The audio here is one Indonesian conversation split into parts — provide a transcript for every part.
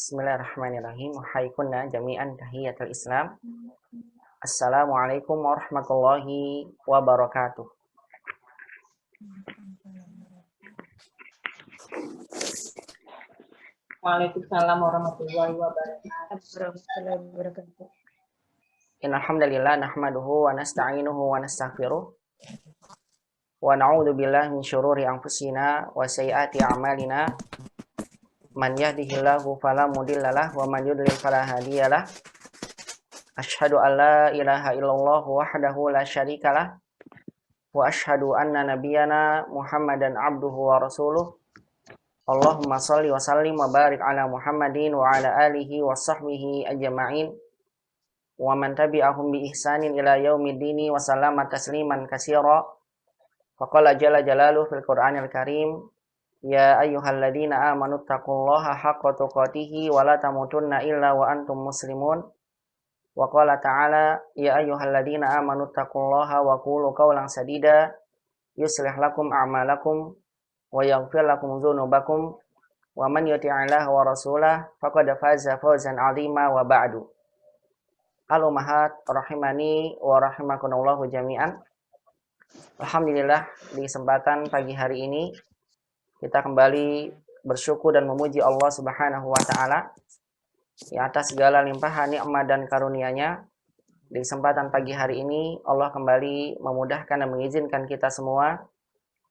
Bismillahirrahmanirrahim. Haykunna jami'an tahiyatul Islam. Assalamualaikum warahmatullahi wabarakatuh. Waalaikumsalam warahmatullahi wabarakatuh. Innal hamdalillah nahmaduhu wa nasta'inuhu wa nastaghfiruh wa na'udzu billahi min syururi anfusina wa sayyiati a'malina. Man yahdihillahu fala mudhillalah wa man yudlil fala hadiyalah. Asyhadu an la ilaha illallah wahdahu la syarikalah wa asyhadu anna nabiyyana Muhammadan abduhu wa rasuluh. Allahumma shalli wa sallim wa barik ala Muhammadin wa ala alihi wa sahbihi ajma'in wa man tabi'ahum bi ihsanin ila yaumiddini wa sallama tasliman katsira. Faqala jalla jalaluhu fil Qur'anil Karim, ya ayyuhalladzina amanu taqullaha haqqa tuqatih wa la tamutunna illa wa antum muslimun. Wa qala ta'ala, ya ayyuhalladzina amanu taqullaha wa qulu qawlan sadida yuslih lakum a'malakum wa yaghfir lakum dzunubakum wa man yuti'illaha wa rasulahu faqad faza fawzan 'azima wa ba'du. Al-ummahat rahimani wa rahimakumullah jami'an. Alhamdulillah, di kesempatan pagi hari ini kita kembali bersyukur dan memuji Allah Subhanahu wa taala atas segala limpahan nikmat dan karunia-Nya. Di kesempatan pagi hari ini Allah kembali memudahkan dan mengizinkan kita semua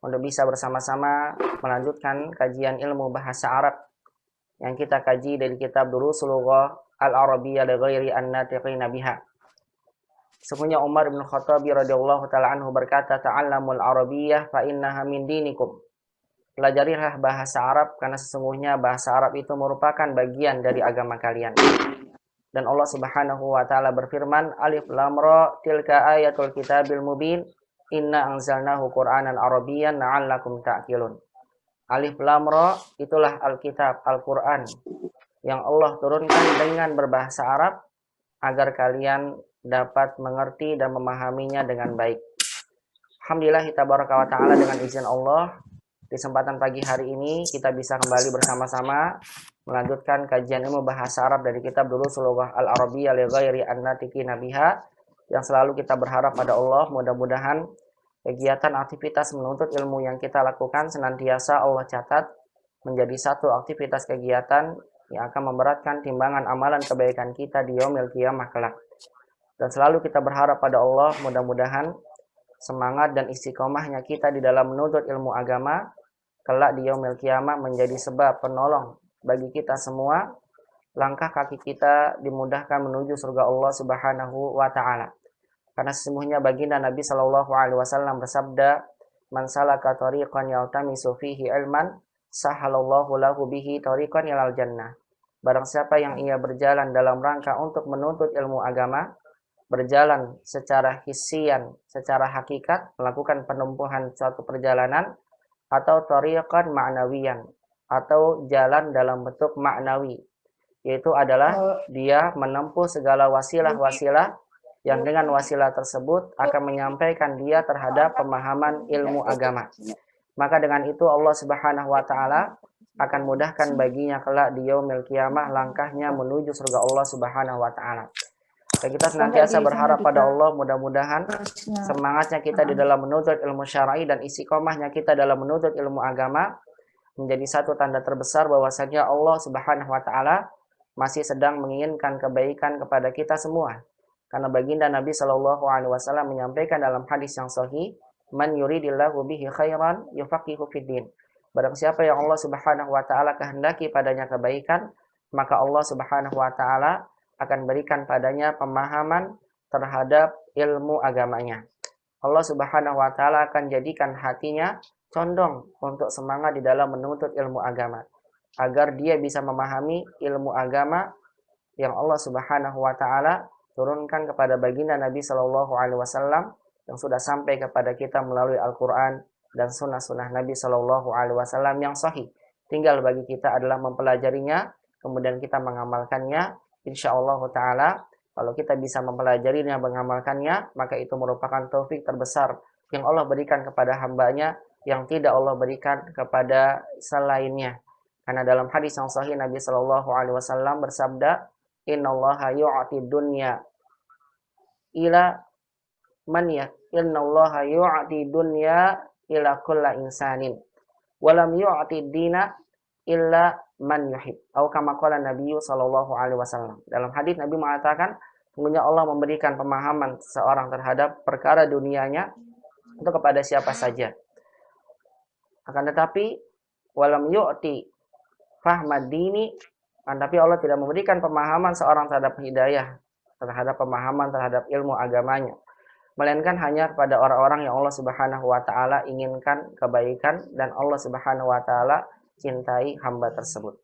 untuk bisa bersama-sama melanjutkan kajian ilmu bahasa Arab yang kita kaji dari kitab Durusul Lughah Al-Arabiyyah li ghairi an-natiqina biha. Sesungguhnya Umar bin Khattab radhiyallahu taala anhu berkata, ta'allamul arabiyyah fa innaha min dinikum. Pelajarilah bahasa Arab karena sesungguhnya bahasa Arab itu merupakan bagian dari agama kalian. Dan Allah Subhanahu wa taala berfirman, Alif Lam Ra tilka ayatul kitabil mubin inna anzalnahu Qur'anan Arabiyyan la'allakum ta'qilun. Alif Lam Ra itulah Alkitab, Al-Qur'an yang Allah turunkan dengan berbahasa Arab agar kalian dapat mengerti dan memahaminya dengan baik. Alhamdulillah tabaraka wa ta'ala, dengan izin Allah di kesempatan pagi hari ini kita bisa kembali bersama-sama melanjutkan kajian ilmu bahasa Arab dari kitab Durusul Lughah Al-Arabiyyah li ghairi an-natiqina biha, yang selalu kita berharap pada Allah mudah-mudahan kegiatan aktivitas menuntut ilmu yang kita lakukan senantiasa Allah catat menjadi satu aktivitas kegiatan yang akan memberatkan timbangan amalan kebaikan kita di yaumil qiyamah kelak. Dan selalu kita berharap pada Allah mudah-mudahan semangat dan istiqomahnya kita di dalam menuntut ilmu agama kelak di yaumil qiyamah menjadi sebab penolong bagi kita semua. Langkah kaki kita dimudahkan menuju surga Allah Subhanahu wa taala. Karena sesungguhnya baginda Nabi sallallahu alaihi wasallam bersabda, "Man salaka tariqan yaltamisu fihi ilman, sahalallahu lahu bihi tariqan ilal jannah." Barang siapa yang ia berjalan dalam rangka untuk menuntut ilmu agama, berjalan secara hissian, secara hakikat, melakukan penempuhan suatu perjalanan, atau tariqan ma'nawiyan, atau jalan dalam bentuk maknawi, yaitu adalah dia menempuh segala wasilah-wasilah yang dengan wasilah tersebut akan menyampaikan dia terhadap pemahaman ilmu agama. Maka dengan itu Allah Subhanahu wa taala akan mudahkan baginya kelak di yaumil qiyamah langkahnya menuju surga Allah Subhanahu wa taala. Dan kita senantiasa berharap pada Allah mudah-mudahan semangatnya kita di dalam menuntut ilmu syar'i dan istiqomahnya kita dalam menuntut ilmu agama menjadi satu tanda terbesar bahwasanya Allah Subhanahu wa taala masih sedang menginginkan kebaikan kepada kita semua. Karena baginda Nabi sallallahu alaihi wasallam menyampaikan dalam hadis yang sahih, man yuridillahu bihi khairan yufaqihu fiddin. Barang siapa yang Allah Subhanahu wa taala kehendaki padanya kebaikan, maka Allah Subhanahu wa taala akan berikan padanya pemahaman terhadap ilmu agamanya. Allah Subhanahu wa taala akan jadikan hatinya condong untuk semangat di dalam menuntut ilmu agama, agar dia bisa memahami ilmu agama yang Allah Subhanahu wa taala turunkan kepada baginda Nabi sallallahu alaihi wasallam yang sudah sampai kepada kita melalui Al-Qur'an dan sunnah-sunnah Nabi sallallahu alaihi wasallam yang sahih. Tinggal bagi kita adalah mempelajarinya, kemudian kita mengamalkannya. Insyaallah ta'ala, kalau kita bisa mempelajarinya, mengamalkannya, maka itu merupakan taufik terbesar yang Allah berikan kepada hambanya, yang tidak Allah berikan kepada selainnya. Karena dalam hadis yang sahih Nabi Shallallahu Alaihi Wasallam bersabda, Innallaha yu'ti dunya ila man ya Innallaha yu'ti dunya ila kulla insanin walam yu'ti dina illa man yuhib. Atau kama qala Nabi sallallahu alaihi wasallam. Dalam hadis Nabi mengatakan, sungguhnya Allah memberikan pemahaman seseorang terhadap perkara dunianya itu kepada siapa saja. Akan tetapi walam yu'ti fahmad dini, tapi Allah tidak memberikan pemahaman seorang terhadap hidayah, terhadap pemahaman terhadap ilmu agamanya, melainkan hanya kepada orang-orang yang Allah Subhanahu wa taala inginkan kebaikan dan Allah Subhanahu wa taala cintai hamba tersebut.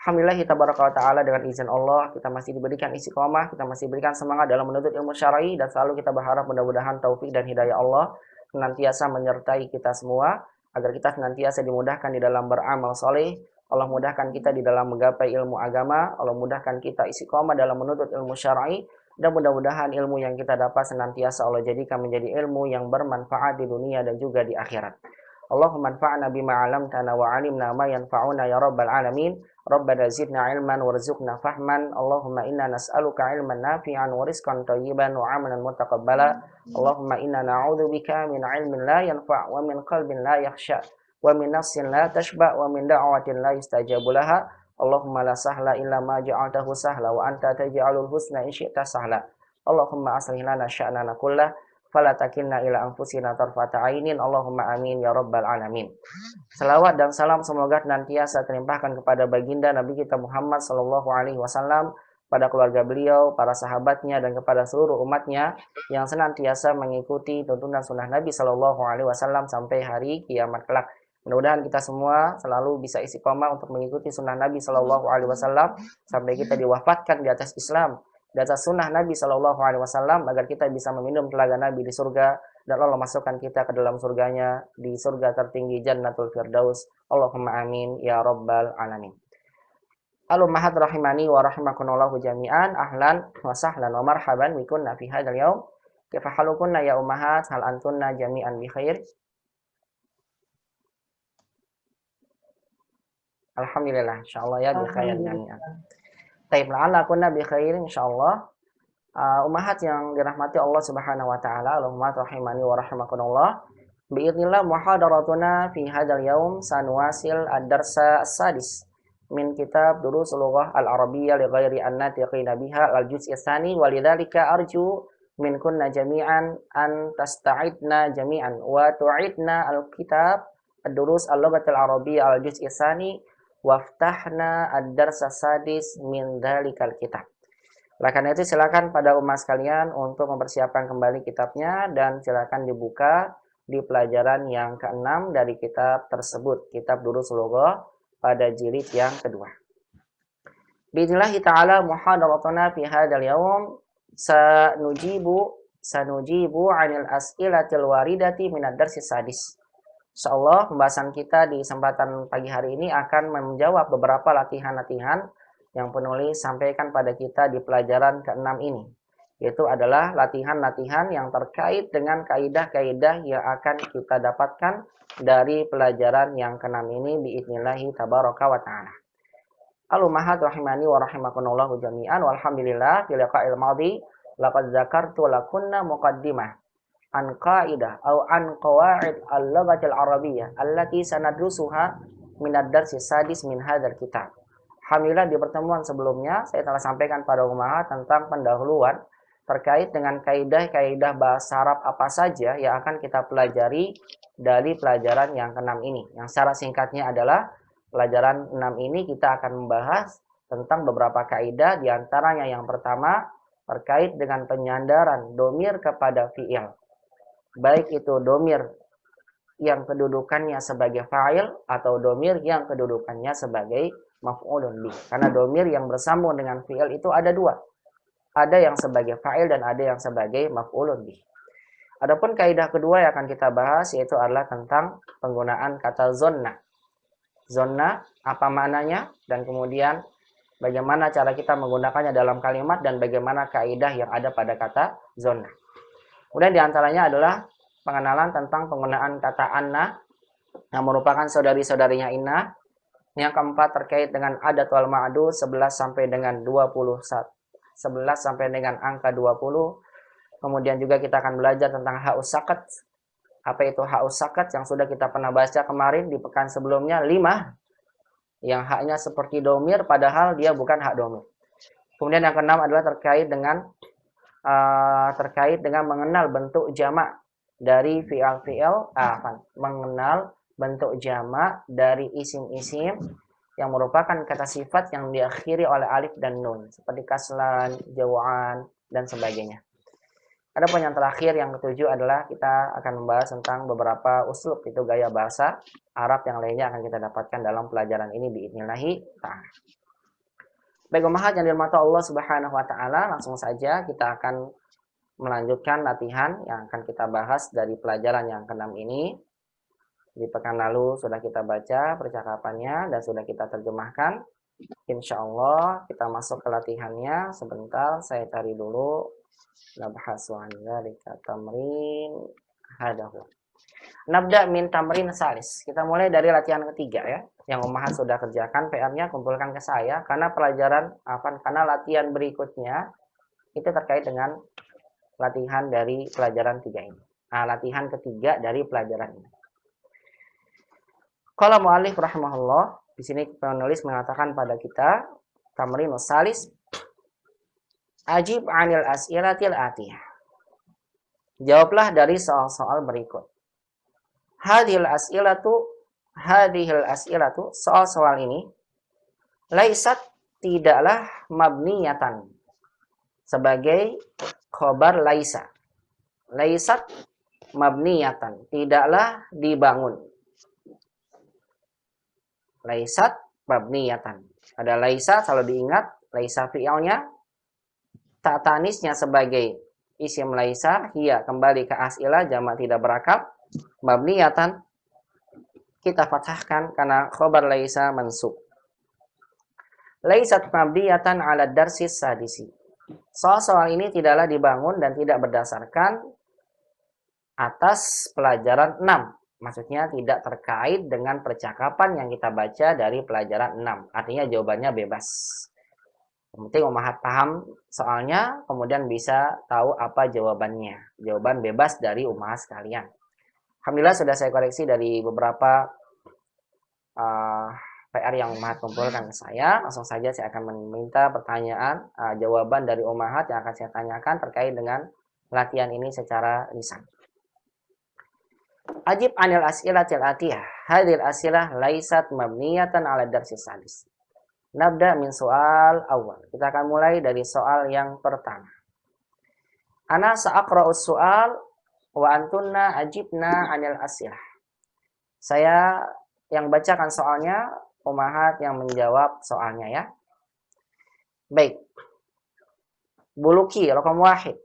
Alhamdulillah tabaraka wa taala, dengan izin Allah kita masih diberikan istiqomah, kita masih diberikan semangat dalam menuntut ilmu syar'i, dan selalu kita berharap mudah-mudahan taufik dan hidayah Allah senantiasa menyertai kita semua agar kita senantiasa dimudahkan di dalam beramal soleh. Allah mudahkan kita di dalam menggapai ilmu agama, Allah mudahkan kita istiqomah dalam menuntut ilmu syar'i, dan mudah-mudahan ilmu yang kita dapat senantiasa Allah jadikan menjadi ilmu yang bermanfaat di dunia dan juga di akhirat. Allahumma anfa'na bima 'allamtana wa 'allimna ma yanfa'una ya rabbal alamin. Rabbana zidna ilman warzuqna fahman. Allahumma inna nas'aluka ilman nafi'an wa rizqan thayyiban wa 'amalan mutaqabbala. Allahumma inna na'udzubika min 'ilmin la yanfa' wa min qalbin la yakhsha wa min nafsin la tashba wa min da'watin la yustajabu laha. Allahumma la sahla illa ma ja'altahu sahla wa anta taj'alul husna in syi'ta sahla. Allahumma aslih lana sya'nana kullah fala takilna ila anfusina tarfata ainin. Allahumma amin ya rabbal alamin. Salawat dan salam semoga senantiasa terlimpahkan kepada baginda Nabi kita Muhammad sallallahu alaihi wasallam, pada keluarga beliau, para sahabatnya, dan kepada seluruh umatnya yang senantiasa mengikuti tuntunan sunnah Nabi sallallahu alaihi wasallam sampai hari kiamat kelak. Mudah-mudahan kita semua selalu bisa istiqomah untuk mengikuti sunnah Nabi Shallallahu Alaihi Wasallam sampai kita diwafatkan di atas Islam, di atas sunnah Nabi Shallallahu Alaihi Wasallam, agar kita bisa meminum telaga Nabi di surga dan Allah masukkan kita ke dalam surganya di surga tertinggi Jannatul Firdaus. Allahumma amin ya rabbal alamin. Al-ummahat rahimani wa rahimakumullahu jami'an. Ahlan wa sahlan wa marhaban bikunna fi hadzal yaum. Kaifa halukunna ya ummahat? Hal antunna jami'an bi khair? Alhamdulillah, insyaallah ya bi khair jami'an. Taib la'alla kunna bi khair insyaallah. Ummahat yang dirahmati Allah Subhanahu wa taala, Allahumma rahimani wa rahimakumullah. Biidznillah muhadaratuna fi hadzal yaum sanwasil ad-darsa as-sadis min kitab Durusul Lughah al-Arabiyyah li ghairi an-natiqina biha al-juz' ats-tsani, walidzalika arju min kunna jami'an an tasta'idna jami'an wa tu'idna al-kitab ad-durus al-lughatil arabiyyah al-juz' ats-tsani waftahna ad-darsa sadis min dzalikal kitab. Oleh karena itu silakan pada umat sekalian untuk mempersiapkan kembali kitabnya dan silakan dibuka di pelajaran yang ke-6 dari kitab tersebut, kitab Durusul Lughah pada jilid yang kedua. Biidznillah ta'ala muhadaratuna fi hadzal yaum sanujibu 'anil as'ilatil waridati min ad-darsi sadis. Insyaallah pembahasan kita di kesempatan pagi hari ini akan menjawab beberapa latihan-latihan yang penulis sampaikan pada kita di pelajaran ke-6 ini. Yaitu adalah latihan-latihan yang terkait dengan kaidah-kaidah yang akan kita dapatkan dari pelajaran yang ke-6 ini biidznillah tabaraka wa ta'ala. Al-ummahat rahimani wa rahimakumullahu jami'an. Walhamdulillah fil liqa'il madhi laqad dzakartu lakunna muqaddimah an qaidah atau an qawaid al-lughatil arabiyyah allati sanadrusuha min ad-darsi sadis min hadzal kitab. Alhamdulillah di pertemuan sebelumnya saya telah sampaikan pada umat tentang pendahuluan terkait dengan kaidah-kaidah bahasa Arab apa saja yang akan kita pelajari dari pelajaran yang ke-6 ini. Yang secara singkatnya adalah pelajaran 6 ini kita akan membahas tentang beberapa kaidah, di antaranya yang pertama terkait dengan penyandaran domir kepada fi'il. Baik itu domir yang kedudukannya sebagai fa'il atau domir yang kedudukannya sebagai maf'ulun bih. Karena domir yang bersambung dengan fi'il itu ada dua. Ada yang sebagai fa'il dan ada yang sebagai maf'ulun bih. Adapun kaidah kedua yang akan kita bahas yaitu adalah tentang penggunaan kata zonna. Zonna apa maknanya dan kemudian bagaimana cara kita menggunakannya dalam kalimat dan bagaimana kaidah yang ada pada kata zonna. Kemudian diantaranya adalah pengenalan tentang penggunaan kata anna yang merupakan saudari-saudarinya inna. Yang keempat terkait dengan adat wal ma'dud 11 sampai dengan 21. 11 sampai dengan angka 20. Kemudian juga kita akan belajar tentang haus sakat. Apa itu haus sakat yang sudah kita pernah baca kemarin di pekan sebelumnya 5. Yang haknya seperti domir padahal dia bukan hak domir. Kemudian yang keenam adalah terkait dengan mengenal bentuk jamak dari fi'al-fi'al, mengenal bentuk jamak dari isim-isim yang merupakan kata sifat yang diakhiri oleh alif dan nun seperti kaslan, jawaan dan sebagainya. Ada poin yang terakhir yang ketujuh adalah kita akan membahas tentang beberapa uslub, itu gaya bahasa Arab yang lainnya akan kita dapatkan dalam pelajaran ini biidznillah ta'ala. Baik umahat yang dirahmati Allah Subhanahu wa taala, langsung saja kita akan melanjutkan latihan yang akan kita bahas dari pelajaran yang ke-6 ini. Di pekan lalu sudah kita baca percakapannya dan sudah kita terjemahkan. Insya Allah kita masuk ke latihannya. Sebentar saya cari dulu. Nabhasu an dzalika tamrin hadahu. Nabda min tamrin salis. Kita mulai dari latihan ketiga ya. Yang ummahat sudah kerjakan PR-nya kumpulkan ke saya karena karena latihan berikutnya itu terkait dengan latihan dari pelajaran 3 ini. Latihan ketiga dari pelajaran ini. Qala mu'allif rahimahullah, di sini penulis mengatakan pada kita tamrinus salis, ajib 'anil as'ilatil atiyah. Jawablah dari soal-soal berikut. Hadhil as'ilatu, soal-soal ini laisat, tidaklah mabniyatan, sebagai khobar laisa. Laisat mabniyatan, tidaklah dibangun. Laisat mabniyatan. Ada laisa, kalau diingat, laisa fi'ilnya, tak tanisnya sebagai isim laisa, hiya kembali ke as'ilah, jamak tidak berakal. Mabniyatan kita fathahkan karena khobar laisa mansub. Laisat mabniyatan ala darsis sadisi. Soal-soal ini tidaklah dibangun dan tidak berdasarkan atas pelajaran 6. Maksudnya tidak terkait dengan percakapan yang kita baca dari pelajaran 6. Artinya jawabannya bebas. Yang penting umahat paham soalnya, kemudian bisa tahu apa jawabannya. Jawaban bebas dari umahat sekalian. Alhamdulillah sudah saya koreksi dari beberapa PR yang umahat kumpulkan ke saya. Langsung saja saya akan meminta pertanyaan, jawaban dari umahat yang akan saya tanyakan terkait dengan latihan ini secara lisan. Ajib anil as'ilatil atiyah. Hadhil as'ilah laisat mabniyatan ala darsis sadis. Nabda min soal awal. Kita akan mulai dari soal yang pertama. Ana sa'aqra'us soal wa antunna ajibna anil as'ilah. Saya yang bacakan soalnya, umahat yang menjawab soalnya ya. Baik. Buluki, raqam 1.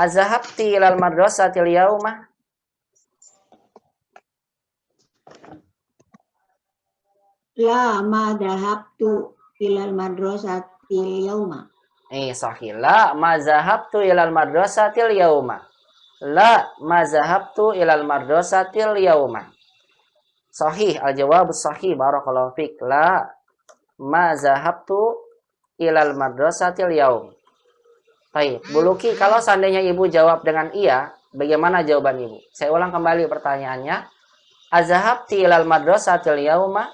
Azahabti ilal madrasatil yaumah? La ma dhahabtu ilal madrasatil yauma. Sahih. La ma zahabtu ilal madrasatil yauma. La ma zahabtu ilal madrasatil yauma. Sahih, al-jawab sahih, barakallahu fik. La ma zahabtu ilal madrasatil yaum. Baik, Buluki, kalau seandainya ibu jawab dengan iya, bagaimana jawaban ibu? Saya ulang kembali pertanyaannya. Azahabti ilal madrasatil yauma?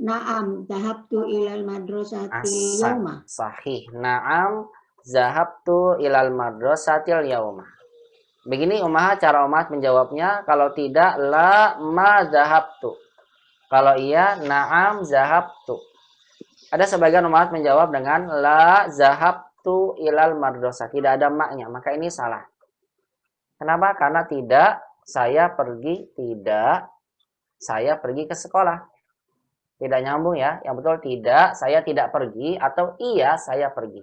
Naam, dhahabtu ilal madrasatil yauma. Sahih. Naam, zahabtu ilal madrasatil yauma. Begini umahat, cara umahat menjawabnya. Kalau tidak, la ma zahabtu. Kalau iya, naam zahabtu. Ada sebagian umahat menjawab dengan la zahabtu ilal madrasah. Tidak ada maknya, maka ini salah. Kenapa? Karena tidak, saya pergi, tidak, saya pergi ke sekolah. Tidak nyambung ya. Yang betul tidak, saya tidak pergi, atau iya, saya pergi.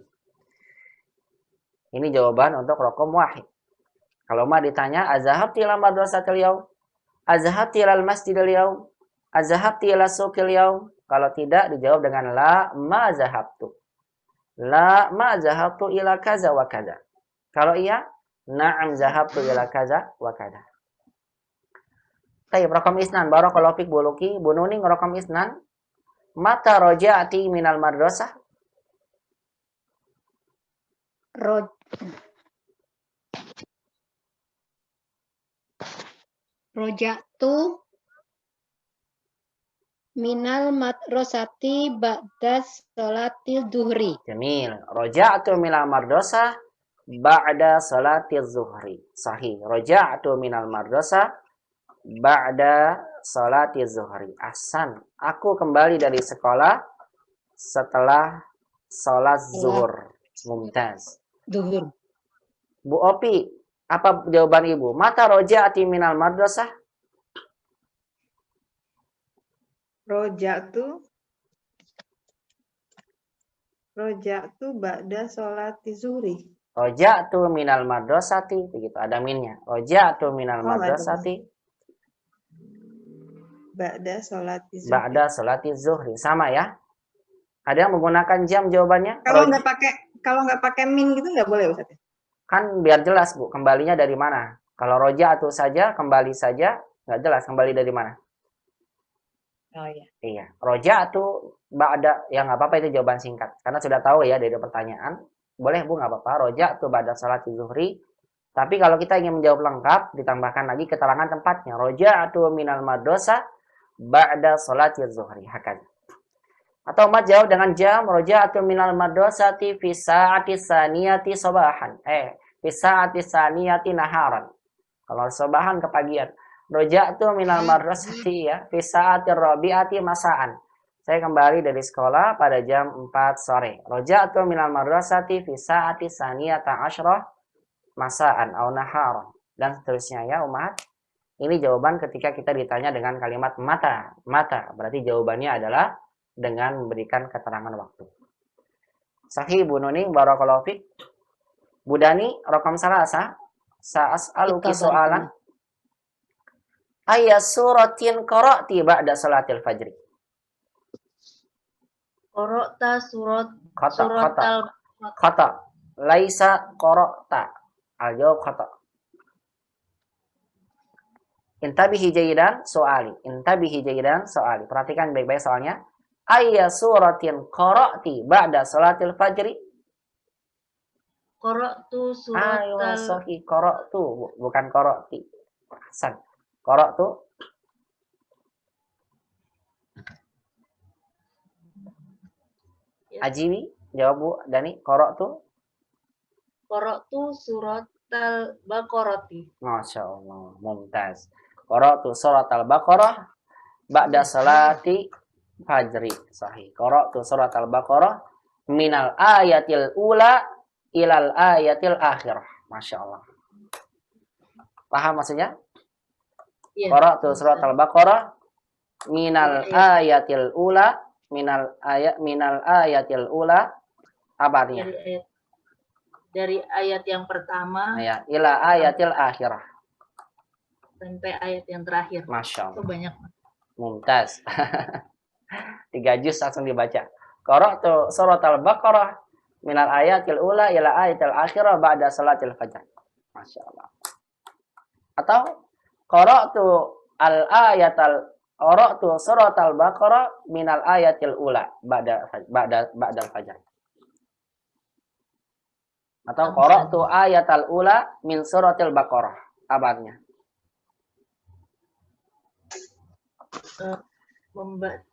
Ini jawaban untuk raqam 1. Kalau ma ditanya, azahabti ila madrasatil yaum? Azahabti ila masjidil yaum? Azahabti ila suqil yaum? Kalau tidak, dijawab dengan la ma zahabtu. La ma zahabtu ila kaza wa kaza. Kalau iya, na'am zahabtu ila kaza wa kaza. Tayyib, rakam isnan. Barakallahu fik Bu Luki. Bu Nuning, rakam isnan. Mata roja'ati minal madrasah? Roj Roja'tu minal madrasati ba'da sholatil duhri. Jamil. Roja'tu minal madrasah ba'da salatiz zuhri. Sahih. Roja'tu minal madrasah ba'da salatiz zuhri. Ahsan. Aku kembali dari sekolah setelah salat zuhur. Mumtaz. Duhur. Bu Opi, apa jawaban Ibu? Mata roja'ati minal madrasah? Roja'tu ba'da sholati zuhri. Roja'tu minal madrasati, begitu ada minnya. Roja'tu minal madrasati Ba'da sholati zuhri. ba'da salati zuhri. Sama ya? Ada yang menggunakan jam jawabannya? Kalau nggak pakai min gitu nggak boleh Ustaz? Kan biar jelas Bu, kembalinya dari mana? Kalau roja'tu saja, kembali saja, nggak jelas kembali dari mana. Oh iya. Iya, roja'tu ba'da, ya nggak apa-apa itu jawaban singkat. Karena sudah tahu ya dari pertanyaan. Boleh Bu, nggak apa-apa. Roja'tu ba'da salati zuhri. Tapi kalau kita ingin menjawab lengkap, ditambahkan lagi keterangan tempatnya. Roja'tu minal madrasah ba'da salati zuhri. Hakanya. Atau mat jawab dengan jam. Roja'tu minal madrasati fi sa'ati saniyati sobahan. Fi sa'ati saniyati naharan. Kalau sobahan kepagian. Roja'tu minal madrasati ya. Fi sa'ati rabi'ati masaan. Saya kembali dari sekolah pada jam 4 sore. Roja'tu minal madrasati fi sa'ati saniyata asyrah masaan au naharan. Dan seterusnya ya umat. Ini jawaban ketika kita ditanya dengan kalimat mata. Mata. Berarti jawabannya adalah dengan memberikan keterangan waktu. Sahih Bu Nuning, barakallahu fik. Bu Dani, rakam salasa. Sa'as'aluki soalan. Ayat suratin qara'ti ba'da salatil fajri. Qara'ta surat Khata. Laisa qara'ta. Al-jawab khata. Intabihi jayidan soali. Intabihi jayidan soali. Perhatikan baik-baik soalnya. Ayya suratin qara'ti ba'da salatil fajri? Qara'tu Aywa suratal sahih, qara'tu, bukan qara'ti. Hasan. Qara'tu. Ya. Ajibi, jawab Bu Dani, qara'tu. Qara'tu suratal baqarati. Masya Allah, mumtaz. Qara'tu suratal baqarah ba'da salati fajri. Sahih. Qara'tu suratal baqarah minal ayatil ula ilal ayatil akhirah. Masya Allah. Paham maksudnya? Iya. Qara'tu suratal baqarah minal ayatil ula minal ayatil ula, apa artinya? Dari ayat yang pertama Ya, ila ayatil akhirah. sampai ayat yang terakhir. Masya Itu Allah. banyak. Mumtaz. 3 juz langsung dibaca. Qara'tu suratal baqarah minal ayatil ula ila ayatil akhirah ba'da salatil fajr. Masya Allah. Atau qara'tu qara'tu suratal baqarah minal ayatil ula ba'da fajr. Atau qara'tu ayatal ula min suratil baqarah. Apa artinya?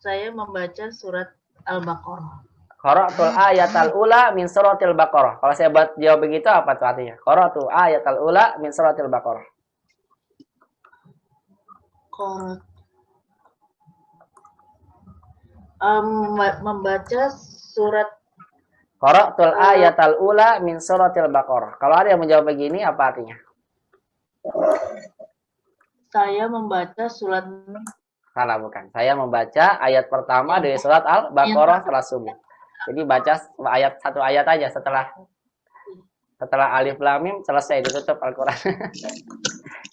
Saya membaca surat Al-Baqarah. Qara'tul ayatal ula min suratil baqarah. Kalau saya buat jawab begitu apa tuh artinya? Qara'tu ayatal ula min suratil baqarah. Membaca surat Qara'tul ayatal ula min suratil baqarah. Kalau ada yang menjawab begini apa artinya? Saya membaca surat. Salah bukan. Saya membaca ayat pertama dari surat Al-Baqarah setelah subuh. Jadi baca satu ayat aja setelah alif lam mim selesai ditutup Al-Qur'an.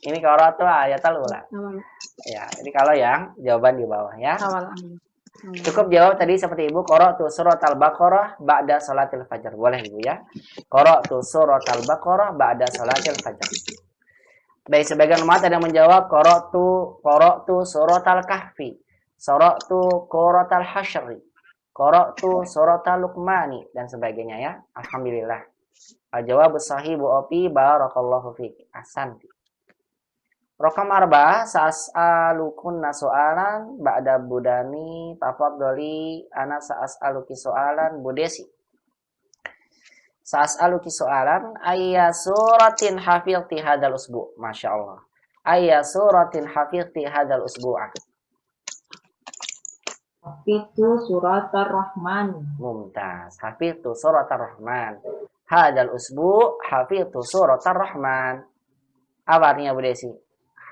Ini qara'tu ayatal ula. Ya, ini kalau yang jawaban di bawah ya. Cukup jawab tadi seperti Ibu, qara'tu surat Al-Baqarah ba'da salatil fajr. Boleh Ibu ya. Qara'tu surat Al-Baqarah ba'da salatil fajr. Baik, sebagian umat ada yang menjawab qara'tu suratal kahfi, qara'tu quratal hasyri, qara'tu suratal luqmani dan sebagainya ya. Alhamdulillah. Al-jawab sahibu opi barakallahu fiik. Ahsanti. Rokam arba sa'as'alukunna soalan ba'da budani tafaddali ana sa'as'aluki soalan budesi. Sa'as'aluki soalan ayya suratin hafidhti hadal usbu'. Masya Allah. Ayya suratin hafidhti hadal usbu'ah. Itu surat Ar-Rahman. Mumtaz. Hafidhtu surat ar-Rahman. Hadal usbu' hafidhtu surat ar-Rahman. Apa artinya Bu Desi?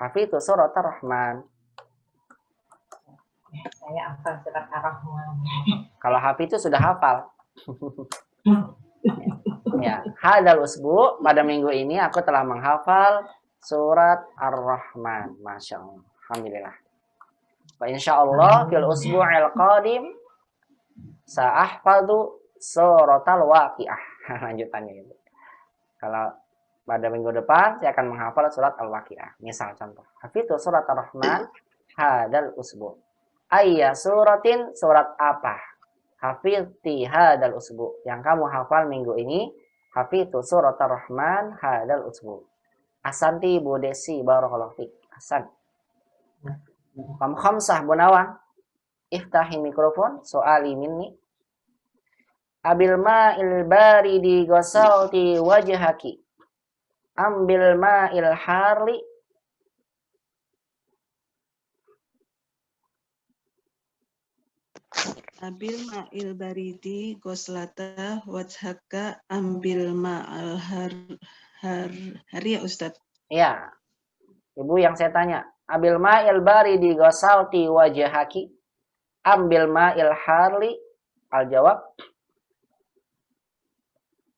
Hafidhtu surat ar-Rahman. Saya hafal surat Ar-Rahman. Kalau hafidh itu sudah hafal. Ya, hadal usbu' pada minggu ini aku telah menghafal surat Ar-Rahman. Masya Allah. Alhamdulillah. Wa insyaallah fil usbu'il qadim sa'ahfadhu suratal waqi'ah. Lanjutannya itu. Kalau pada minggu depan saya akan menghafal surat Al-Waqi'ah. Misal contoh, hafidhu surat Ar-Rahman hadal usbu'. Ayya suratin, surat apa? Hafidhti hadal usbu'. Yang kamu hafal minggu ini, hafidhu surat Ar-Rahman hadal usbu'. Asanti Bu Desi barakallahu fiik. Asan. Kamu khamsah Bu Nawan. Iftahi mikrofon, soali minni. Abil ma'il baridi ghasalti wajhaki. Ambil ma'il harli. Abil ma'il baridi goslata wajhaka ambil ma'al hari ya Ustadz. Ya. Ibu yang saya tanya. Abil ma'il baridi ghasalti wajhaki. Ambil ma'il harli. Al-jawab.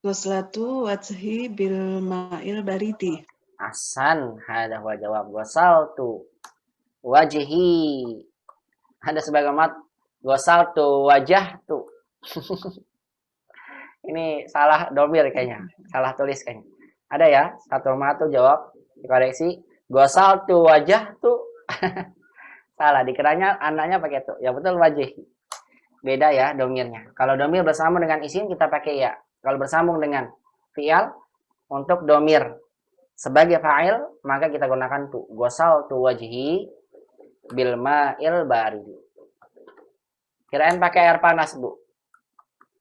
Goslatu wajhi bil ma'il baridi. Ahsan, hada huwa jawab. Ghasaltu wajhi. Ada sebagian mat ghasaltu wajhtu. Ini salah domir kayaknya, salah tulis kayaknya. Ada ya, satu mat tuh jawab dikoreksi ghasaltu wajhtu. Salah, dikiranya anaknya pakai itu. Ya betul wajhi. Beda ya domirnya. Kalau domir bersambung dengan isim kita pakai ya. Kalau bersambung dengan fi'al untuk domir sebagai fa'il maka kita gunakan tu. Ghasaltu wajhi bil ma'il barid. Kirain pakai air panas, Bu.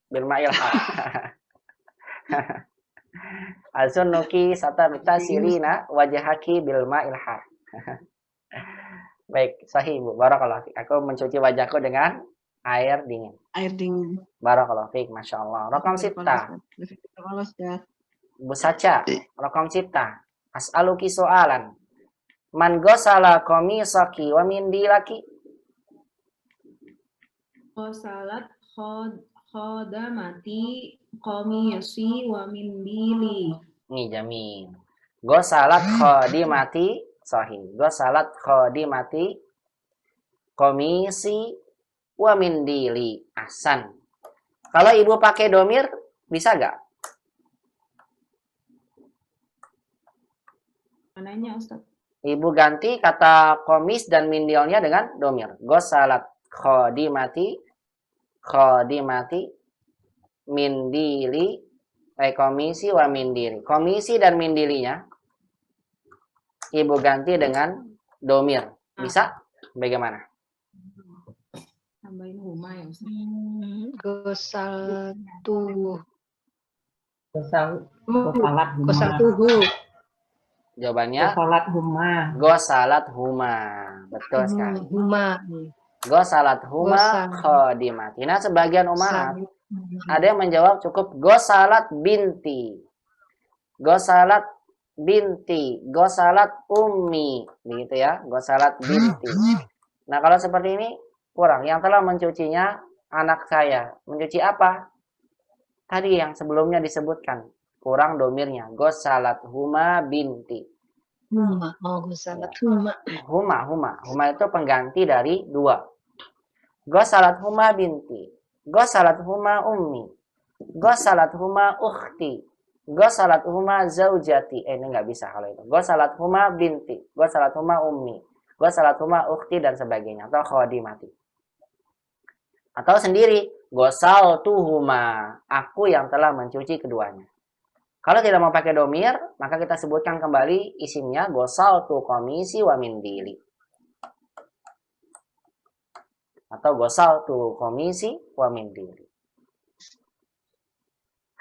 Bil ma'il har. Al-sunnuki satabtasirina wajhaki bil ma'il har. Baik, sahih Bu. Barakallahu fiik. Aku mencuci wajahku dengan air dingin. Air dingin. Barakallahu fiik, Masya Allah. Rokam sita. Bu Saca, rokam sita. As'aluki soalan. Man gosala komisaki wa mindilaki. Qosalat khodamati qomiyasi wa mindili. Nih jamin. Gosalat khodimati. Sahih. Gosalat khodimati komisi wa mindili. Ahsan. Kalau ibu pakai domir, bisa gak? Mananya Ustaz? Ibu ganti kata komis dan mindilnya dengan domir. Gosalat khodimati mindili komisi wa mindili. Komisi dan mindilinya ibu ganti dengan domir. Bisa? Bagaimana? Tambahin huma ya Ustaz? Gosaltuhu. Jawabannya Gosalat huma. gosalat huma. Betul sekali. Huma. Gosalat huma khodimati. Nah, sebagian umat ada yang menjawab cukup gosalat binti. Gosalat binti. Gosalat ummi. Begitu ya. Gosalat binti. Nah, kalau seperti ini kurang. Yang telah mencucinya anak saya. Mencuci apa? Tadi yang sebelumnya disebutkan. Kurang domirnya. Gosalat huma binti. Huma. Oh, gosalat huma. Huma itu pengganti dari dua. Gosalat huma binti. Gosalat huma ummi. Gosalat huma ukhti. Ghasalathuma zaujati. Ini nggak bisa kalau itu. Ghasalathuma binti. Ghasalathuma ummi. Ghasalathuma ukhti dan sebagainya. Atau khadimati. Atau sendiri. Ghasaltuhuma. Aku yang telah mencuci keduanya. Kalau tidak mau pakai domir, maka kita sebutkan kembali isimnya. Ghasaltu qamisi wa mindili. Atau ghasaltu qamisi wa mindili.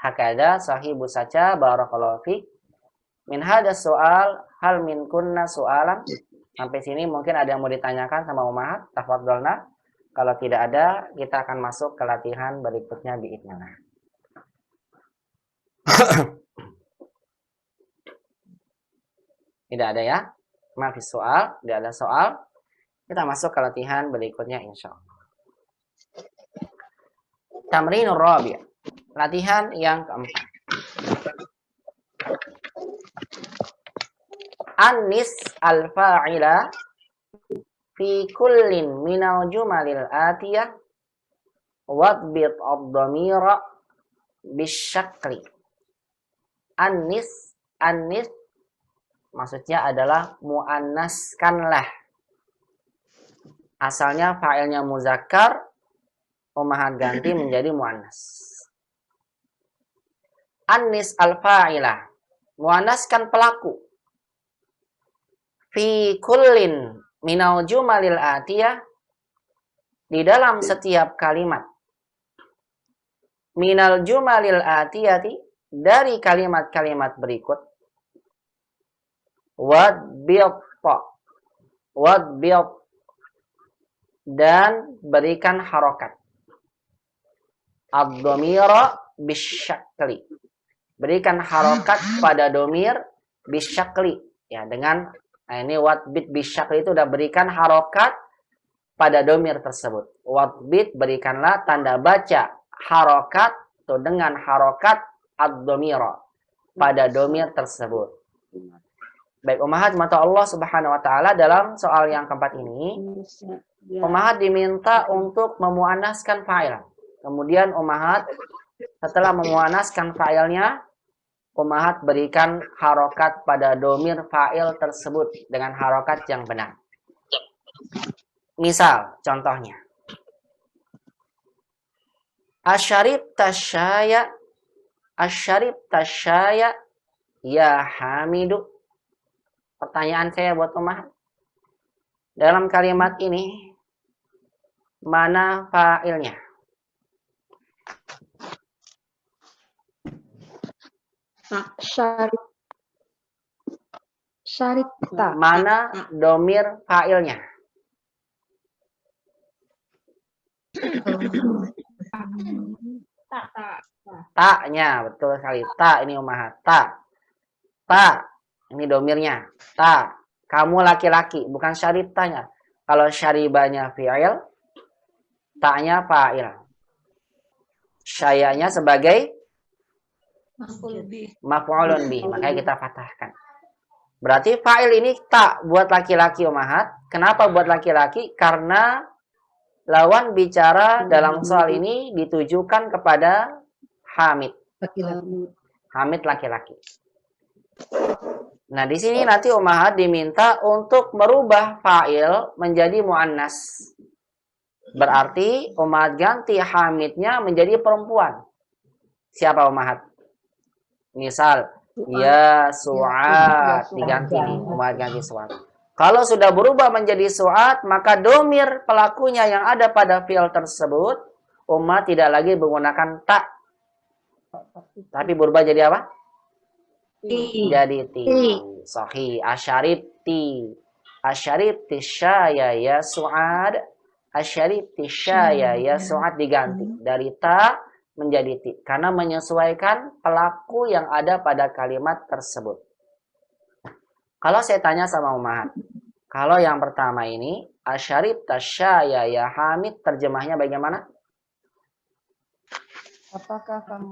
Hakada sahibu saja barakallahu fiik. Min hadas soal hal min kunna soalan. Sampai sini mungkin ada yang mau ditanyakan sama Ummahat. Tafadhalna. Kalau tidak ada, kita akan masuk ke latihan berikutnya biidznillah. Tidak ada ya? Maafis soal, tidak ada soal. Kita masuk ke latihan berikutnya insyaallah. Tamrinur rabi'. Latihan yang keempat. Anis al-fa'ila fi kullin minal jumalil atiyah wadbit ad-dhamira bisyakli. Anis maksudnya adalah muannaskanlah. Asalnya fa'ilnya muzakkar, Ummahat ganti menjadi muannas. Anis al-fa'ilah. Muannaskan pelaku. Fi kullin minal jumalil atiyah. Di dalam setiap kalimat. Minal jumalil atiyati. Dari kalimat-kalimat berikut. Wadbi'ta. Dan berikan harokat. Ad-dhamira bisyakli. Berikan harokat pada domir bisyakli. Ya, dengan ini wadbit bisyakli itu udah berikan harokat pada domir tersebut. Wadbit berikanlah tanda baca harokat itu dengan harokat ad-dhamira pada domir tersebut. Baik, Ummahat mata Allah Subhanahu wa taala dalam soal yang keempat ini, Ummahat diminta untuk memuannaskan fa'il. Kemudian Ummahat setelah memuannaskan fa'ilnya, Ummahat berikan harokat pada domir fa'il tersebut dengan harokat yang benar. Misal, contohnya. Asyarib tasyaya ya Hamidu. Pertanyaan saya buat Ummahat. Dalam kalimat ini, mana fa'ilnya? Syaribta. Mana domir fa'ilnya? Ta'nya, betul sekali. Ta ini Ummahat. Ta. Ini domirnya. Ta. Kamu laki-laki, bukan syaribtanya. Kalau syaribanya fi'il, ta'nya fa'il. Syayanya sebagai maf'ulun bih, makanya kita patahkan. Berarti fa'il ini tak buat laki-laki Ummahat. Kenapa buat laki-laki? Karena lawan bicara dalam soal ini ditujukan kepada Hamid. Hamid laki-laki. Nah, di sini nanti Ummahat diminta untuk merubah fa'il menjadi muannas. Berarti Ummahat ganti Hamidnya menjadi perempuan. Siapa Ummahat? Misal, ya Su'ad diganti nih, Ummahat ganti Su'ad. Kalau sudah berubah menjadi Su'ad, maka domir pelakunya yang ada pada fi'il tersebut, Ummahat tidak lagi menggunakan ta. Tapi berubah jadi apa? Jadi ti. Sahih. Asyaribti syaya ya Su'ad. Asyaribti syaya ya Su'ad diganti. Dari ta menjadi ti. Karena menyesuaikan pelaku yang ada pada kalimat tersebut. Kalau saya tanya sama Ummahat. Kalau yang pertama ini. Asyaribta syaya ya Hamid. Terjemahnya bagaimana? Apakah kamu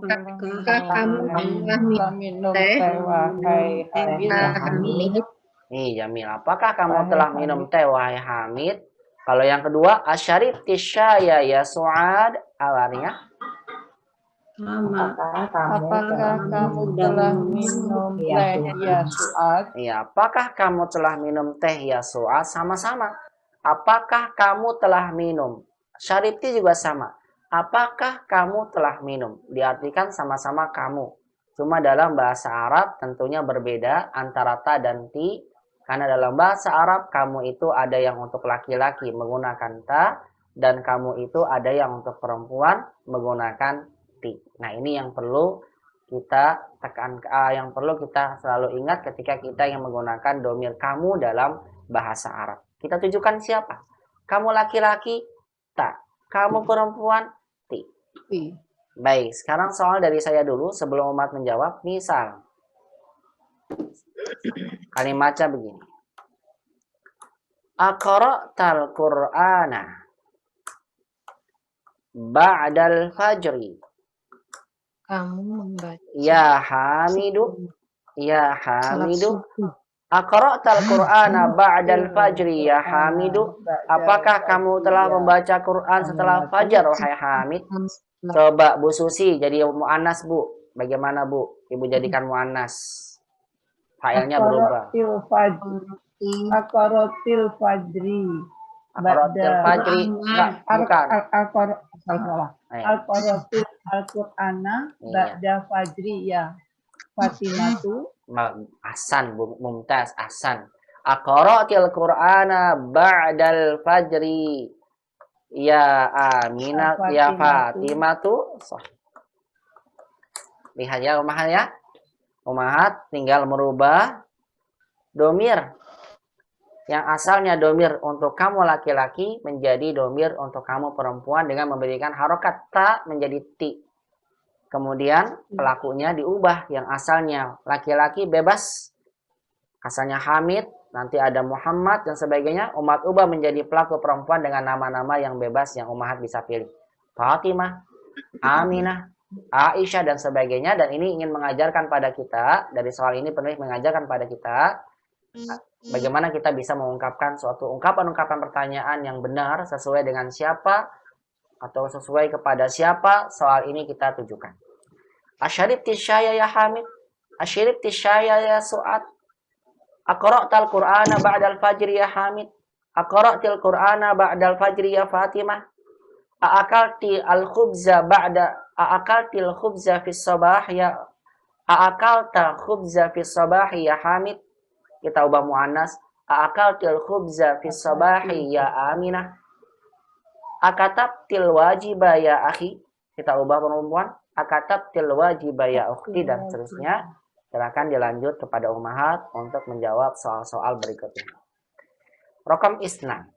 minum teh? wahai Hamid. Nih Jamil, apakah kamu telah minum teh wahai Hamid? Kalau yang kedua, asyaribti syaya ya Su'ad, awalnya Sama. Apakah kamu telah minum teh ya Suat? Iya, apakah kamu telah minum teh ya Su'ad? Sama-sama. Apakah kamu telah minum? Syaribti juga sama. Apakah kamu telah minum? Diartikan sama-sama kamu. Cuma dalam bahasa Arab tentunya berbeda antara ta dan ti. Karena dalam bahasa Arab kamu itu ada yang untuk laki-laki menggunakan ta. Dan kamu itu ada yang untuk perempuan menggunakan ti. Nah ini yang perlu kita yang perlu kita selalu ingat ketika kita yang menggunakan domir kamu dalam bahasa Arab. Kita tujukan siapa? Kamu laki-laki, ta. Kamu perempuan, ti. Baik, sekarang soal dari saya dulu sebelum umat menjawab. Misal, kalimatnya begini. Aqra'tal Qur'ana ba'dal fajri. Kamu membaca Ya Hamidu, ya Hamidu. Aqra'tal Qur'ana ba'dal fajri ya Hamidu. Apakah kamu telah membaca Quran setelah fajar wahai Hamid? Coba Bu Susi jadi muannas Bu. Bagaimana Bu? Ibu jadikan muannas. Failnya berubah. Aqaratil fajri. Aqra'til fajri. Enggak, bukan. Ayo. Al-Qaratil Al-Qur'ana Iya. ba'da fajri ya Fatimatu. Ahsan, Bu Mumtaz, ahsan. Aqra'til Qur'ana ba'dal fajri. Ya Aminah, ya Fatimatu. Lihat ya Umahat ya. Umahat tinggal merubah domir. Yang asalnya domir untuk kamu laki-laki menjadi domir untuk kamu perempuan dengan memberikan harokat ta menjadi ti. Kemudian pelakunya diubah. Yang asalnya laki-laki bebas. Asalnya Hamid, nanti ada Muhammad dan sebagainya. Umat ubah menjadi pelaku perempuan dengan nama-nama yang bebas yang umahat bisa pilih. Fatimah, Aminah, Aisyah dan sebagainya. Dan ini ingin mengajarkan pada kita, dari soal ini penulis mengajarkan pada kita bagaimana kita bisa mengungkapkan suatu ungkapan-ungkapan pertanyaan yang benar sesuai dengan siapa atau sesuai kepada siapa soal ini kita tujukan. Asyarib tisyaya ya Hamid, asyarib tisyaya ya Su'ad, aqra'tal Qur'ana ba'dal fajri ya Hamid, aqra'til Qur'ana ba'dal fajri ya Fatimah, aakalti al-khubza aakaltil khubza fis sabah ya aakalta khubza fis sabah ya Hamid. Kita ubah muannas. Aakaltil khubza fis sabahi ya Aminah. Akatabtil wajiba ya akhi. Kita ubah perempuan. Akatabtil wajiba ya ukhti dan seterusnya. Silakan dilanjut kepada umahat untuk menjawab soal-soal berikutnya. Rokam isnan.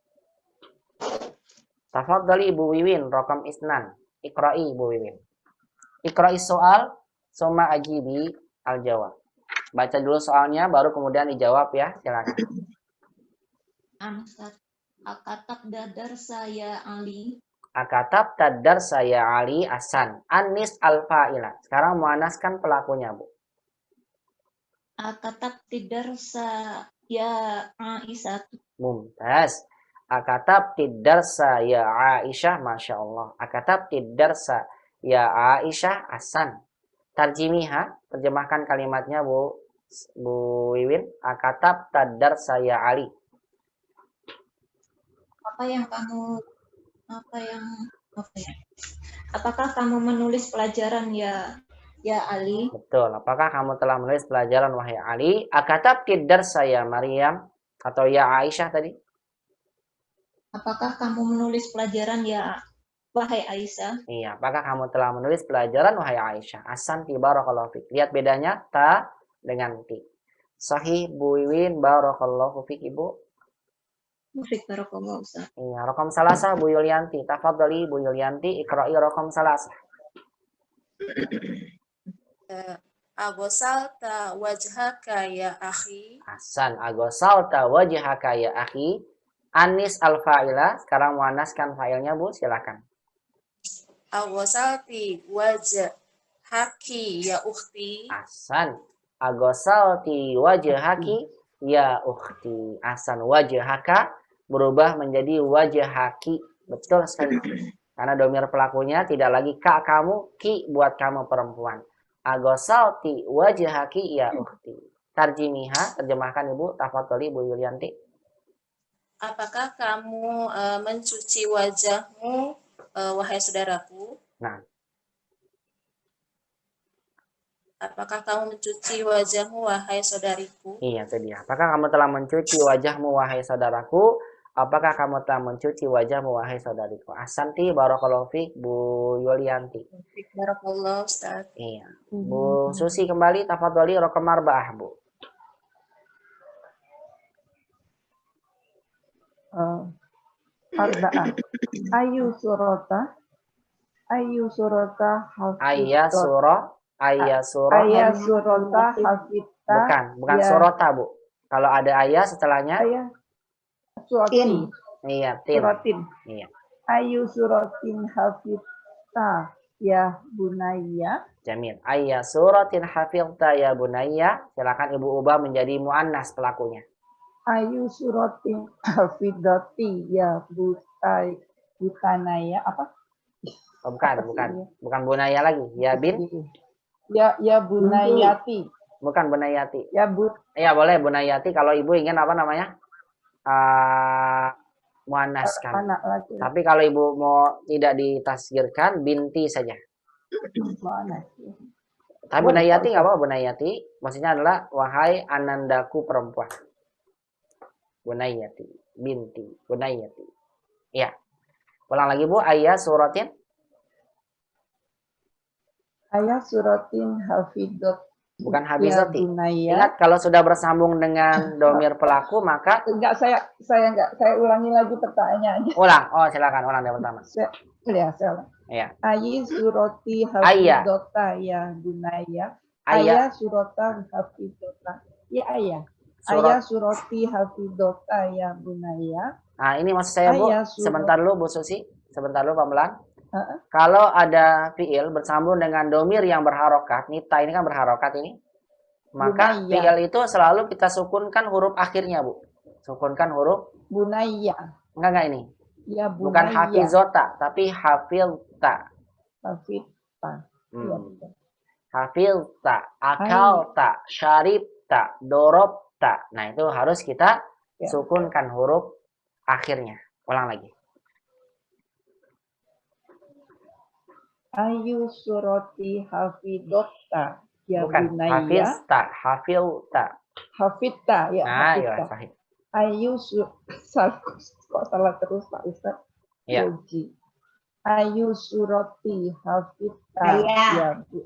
Tafadhali Ibu Wiwin, rokam isnan. Iqra'i Ibu Wiwin. Iqra'i soal, summa ajibi al-jawab. Baca dulu soalnya, baru kemudian dijawab ya. Silakan. Akatab dadar saya Ali. Akatab tadar saya Ali Asan. Anis al-fa'ila. Sekarang muannaskan pelakunya, Bu. Akatab tidar saya Aisyah. Mumtaz. Akatab tidar saya Aisyah. Masya Allah. Akatab tidar saya Aisyah Asan. Tarjimiha. Terjemahkan kalimatnya, Bu Wiwin. Akatab tadar saya Ali. Apakah kamu menulis pelajaran ya Ali? Betul. Apakah kamu telah menulis pelajaran wahai Ali? Akatab tidar saya Maryam atau ya Aisyah tadi? Apakah kamu menulis pelajaran ya wahai Aisyah? Iya, apakah kamu telah menulis pelajaran wahai Aisyah? Ahsan ti barakallahu fik. Lihat bedanya ta dengan ti. Sahih Bu Wiwin, barakallahu fik Ibu. Mufik barakallahu Ustaz. Iya, rokam salasa Bu Yulianti. Tafadhali Bu Yulianti, iqra'i rokam salasa. Agosalta wajhaka ya akhi. Ahsan, agosalta wajhaka ya akhi. Anis al-fa'ila. Sekarang muannaskan fa'ilnya Bu, silakan. Agosalti wajhaki ya ukhti. Ahsan. Agosalti wajhaki ya ukhti. Ahsan, wajhaka berubah menjadi wajhaki. Betul sekali. Karena domir pelakunya tidak lagi kak kamu, ki buat kamu perempuan. Agosalti wajhaki ya ukhti. Tarjimiha, terjemahkan Ibu, tafadholi Bu Yulianti. Apakah kamu mencuci wajahmu, wahai saudaraku? Nah, Apakah kamu mencuci wajahmu, wahai saudariku? iya itu dia. Apakah kamu telah mencuci wajahmu wahai saudaraku? Apakah kamu telah mencuci wajahmu wahai saudariku? Ahsanti barakallahu fiik Bu Yulianti. Barakallah, Ustaz. Iya. Bu Susi kembali tafadholi raqam 4 Bu. Arba'ah. Ayu surata Ayat surah Ayah surata hafidta. bukan ya, surata Bu. Kalau ada ayat setelahnya Ayah suratin. iya tin. Suratin. Iya. Ayu suratin hafidta ya bunayya. Jamil. Ayat suratin hafidta ya bunayya. Silakan Ibu ubah menjadi muannas pelakunya. Ayu suratin hafidati ya butanaya apa? Oh, bukan bunaya lagi. Ya bin, Ya bunayati. bukan bunayati. Ya Iya boleh bunayati kalau Ibu ingin apa namanya? Muannas kan. anak laki. Tapi kalau Ibu mau tidak ditasgirkan binti saja. Mana? Tapi bunayati nggak apa-apa bunayati. Maksudnya adalah wahai anandaku perempuan. Bunayati, binti, bunayati. Iya. Ulang lagi Bu, ayat suratin. Ayah suratin hafidot. Bukan Ya habizati. bunayya. Ingat kalau sudah bersambung dengan domir pelaku maka Enggak, saya ulangi lagi pertanyaannya. ulang. Oh silakan ulang dari pertama. Saya ulang. Iya. Ayi surati Ayah. hafidota ya bunayya. Ayah. Ayah surata hafidota. Ya ayah. Surat. Ayah surati hafidota ya bunayya. Nah ini maksud saya Bu. Ayah surat. Sebentar dulu Bu Susi. Sebentar dulu pelan. Kalau ada fiil bersambung dengan domir yang berharokat, nita ini kan berharokat ini, maka Bunayya. fiil itu selalu kita sukunkan huruf akhirnya Bu. Sukunkan huruf. Bunayya. Enggak ini. Ya Bukan bunayya. hafizota, tapi hafilta. Hafidta. Ya, betul. Hafilta, akalta, syaribta, dorobta. Nah itu harus kita Ya. sukunkan huruf akhirnya. Ulang lagi. Ayu surati hafidota ya Bukan bunayya. hafilta. Hafidta ya. Nah, ya hafidta. sahih. Ayu kok salah terus Pak Ustaz. Ya. Yogi. Ayu surati hafidta Ayah. ya bu.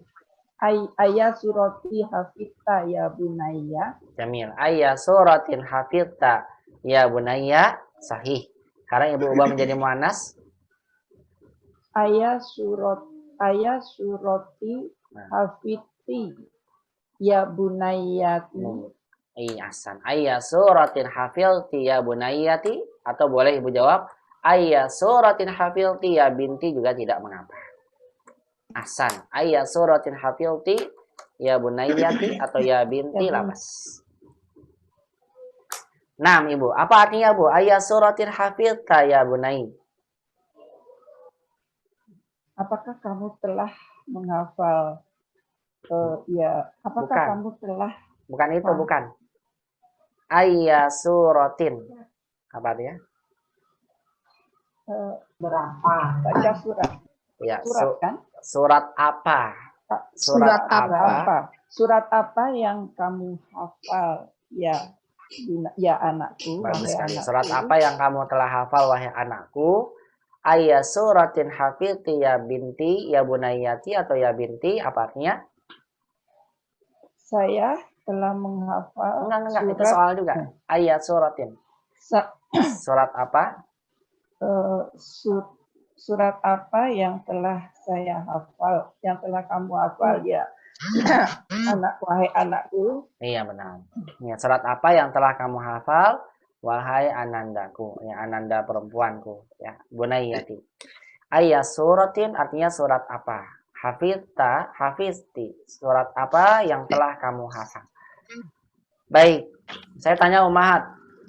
Ayah surati hafidta ya bunayya. Jamil. Ayya suratin hafidta ya bunayya. Sahih. Sekarang Ibu ubah menjadi muannas. Ayah surati hafidti ya bunayyati. Iya, Hasan. Ayya suratin hafidti ya bunayyati. Atau boleh Ibu jawab. Ayya suratin hafidti ya binti juga tidak mengapa. Hasan. Ayya suratin hafidti ya bunayyati atau ya binti labas. Nah, Ibu. Apa artinya, Bu? Ayya suratin hafidta ya bunayy. Apakah kamu telah menghafal? Apakah Bukan. kamu telah? Bukan itu, bukan. Ayya suratin. Apa artinya? Berapa? Baca surat. Ya, Surat kan? Surat apa? Surat apa? Surat apa yang kamu hafal? Ya anakku. Bagus wahai sekali. anakku. Surat apa yang kamu telah hafal wahai anakku? Ayya suratin hafidti ya binti ya bunayyati atau ya binti apa artinya? Saya telah menghafal. Enggak, itu soal juga. Ayat suratin. Surat apa? Surat apa yang telah saya hafal, yang telah kamu hafal ya wahai anakku. Iya benar. Ya, surat apa yang telah kamu hafal wahai anandaku, ya ananda perempuanku, ya bunayyati. Ayat suratin artinya surat apa? Hafizti, surat apa yang telah kamu hafal? Baik, saya tanya Ummahat,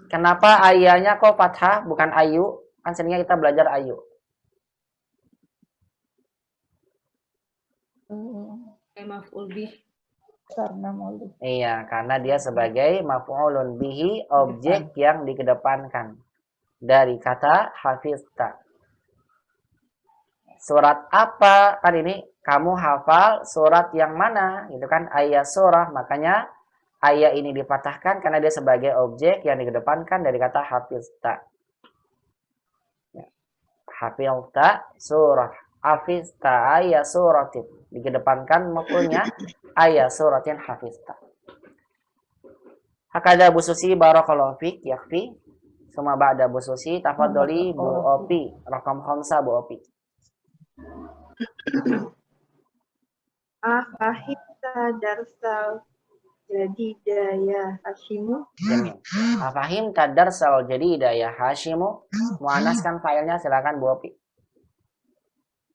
kenapa ayahnya kok fathah bukan ayu? Kan seringnya kita belajar ayu. Maf'ul bih. Karena maulid. Iya, karena dia sebagai maf'ulun bihi, objek yang dikedepankan dari kata hafizta. Surat apa? Kan ini kamu hafal surat yang mana? Gitu kan, ayat surah. Makanya ayat ini dipatahkan karena dia sebagai objek yang dikedepankan dari kata hafizta. Ya. Hafizta surah. Hafizta ayat suratin. Dikedepankan maf'ulnya ayat suratin hafizta. Hakada Bu Susi barakallahu fik yakfi. Suma ba'da Bu Susi tafadholi Bu Opi. Rakam khamsa Bu Opi. Afahimta darsal jadida ya Hashimu. Jamil. Afahimta darsal jadida ya Hashimu. Muannaskan failnya silakan Bu Opi.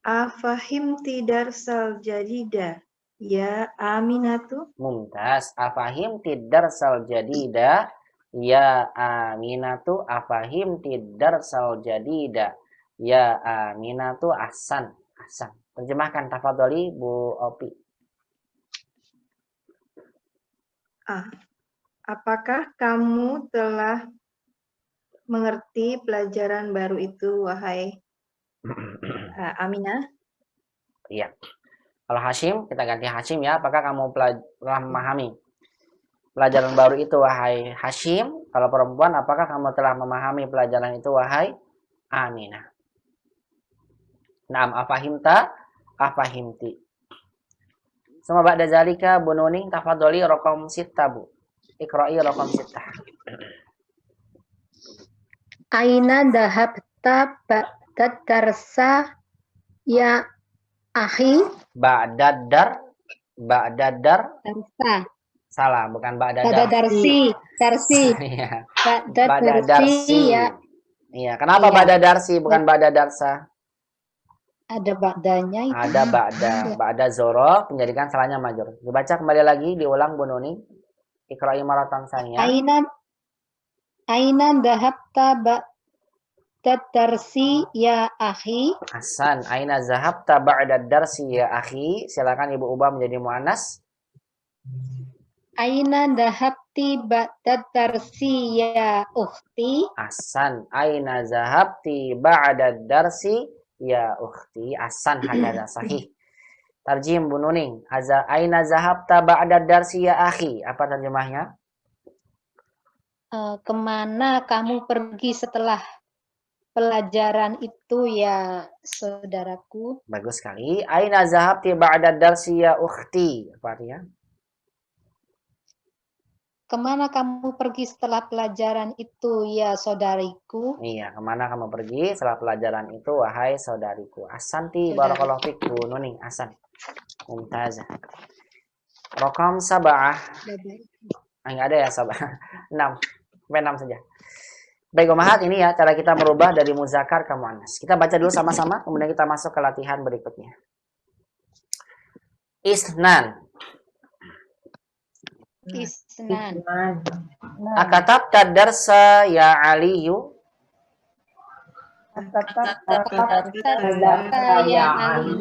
Afahimti darsal jadida ya Aminatu. Mumtaz. Afahimti darsal jadida ya Aminatu. Afahimti darsal jadida ya Aminatu. Ahsan. Ahsan. Terjemahkan tafadholi Bu Opi. Apakah kamu telah mengerti pelajaran baru itu, wahai Aminah? Iya. Kalau Hashim, kita ganti Hashim ya. Apakah kamu telah memahami pelajaran baru itu, wahai Hashim? Kalau perempuan, apakah kamu telah memahami pelajaran itu, wahai Aminah? Naam, afahimta, afahimti. Sama ba'da zalika Bu Nuning tafadholi raqam 6 Bu. Iqra'i raqam 6. Aina dhahabta ba'da darsa ya akhi? Ba'dadar. Darsa. Salah, bukan ba'dadar. Ba'da darsi. Darsi. Iya. Ba'da darsi ya. Iya, kenapa Iya. ba'da darsi bukan ba'da darsa? Ada ba'danya itu. Ada ba'da zorof menjadikan salahnya majrur. Dibaca kembali lagi, diulang Bu Nuning. Iqra'i maratan saniya. Aina dhahabta ba'da darsi ya akhi? Hasan, aina zahabta ba'da darsi ya akhi? Silakan Ibu ubah menjadi muannas. Aina dhahabti ba'da darsi ya ukhti? Hasan, aina zahabti ba'da darsi ya ukhti. Hasan, hakada sahih. Tarjim Bu Nuning. Aina zahabta ba'da darsi ya akhi? Apa terjemahnya? Kemana kamu pergi setelah pelajaran itu ya saudaraku? Bagus sekali. Aina zahabti ba'da darsi ya ukhti? Apa artinya? Kemana kamu pergi setelah pelajaran itu ya saudariku? Iya, kemana kamu pergi setelah pelajaran itu, wahai saudariku? Asanti barakallahu fik Bu Nuning. Asan. Mumtazah. Raqam 7. Enggak ada ya 7. 6. Sampai 6 saja. Baik, Umahat, ini ya cara kita merubah dari muzakkar ke muannas. Kita baca dulu sama-sama, kemudian kita masuk ke latihan berikutnya. Isnan. Isnan. Akatabta darsa ya Aliyu? Ya Ali.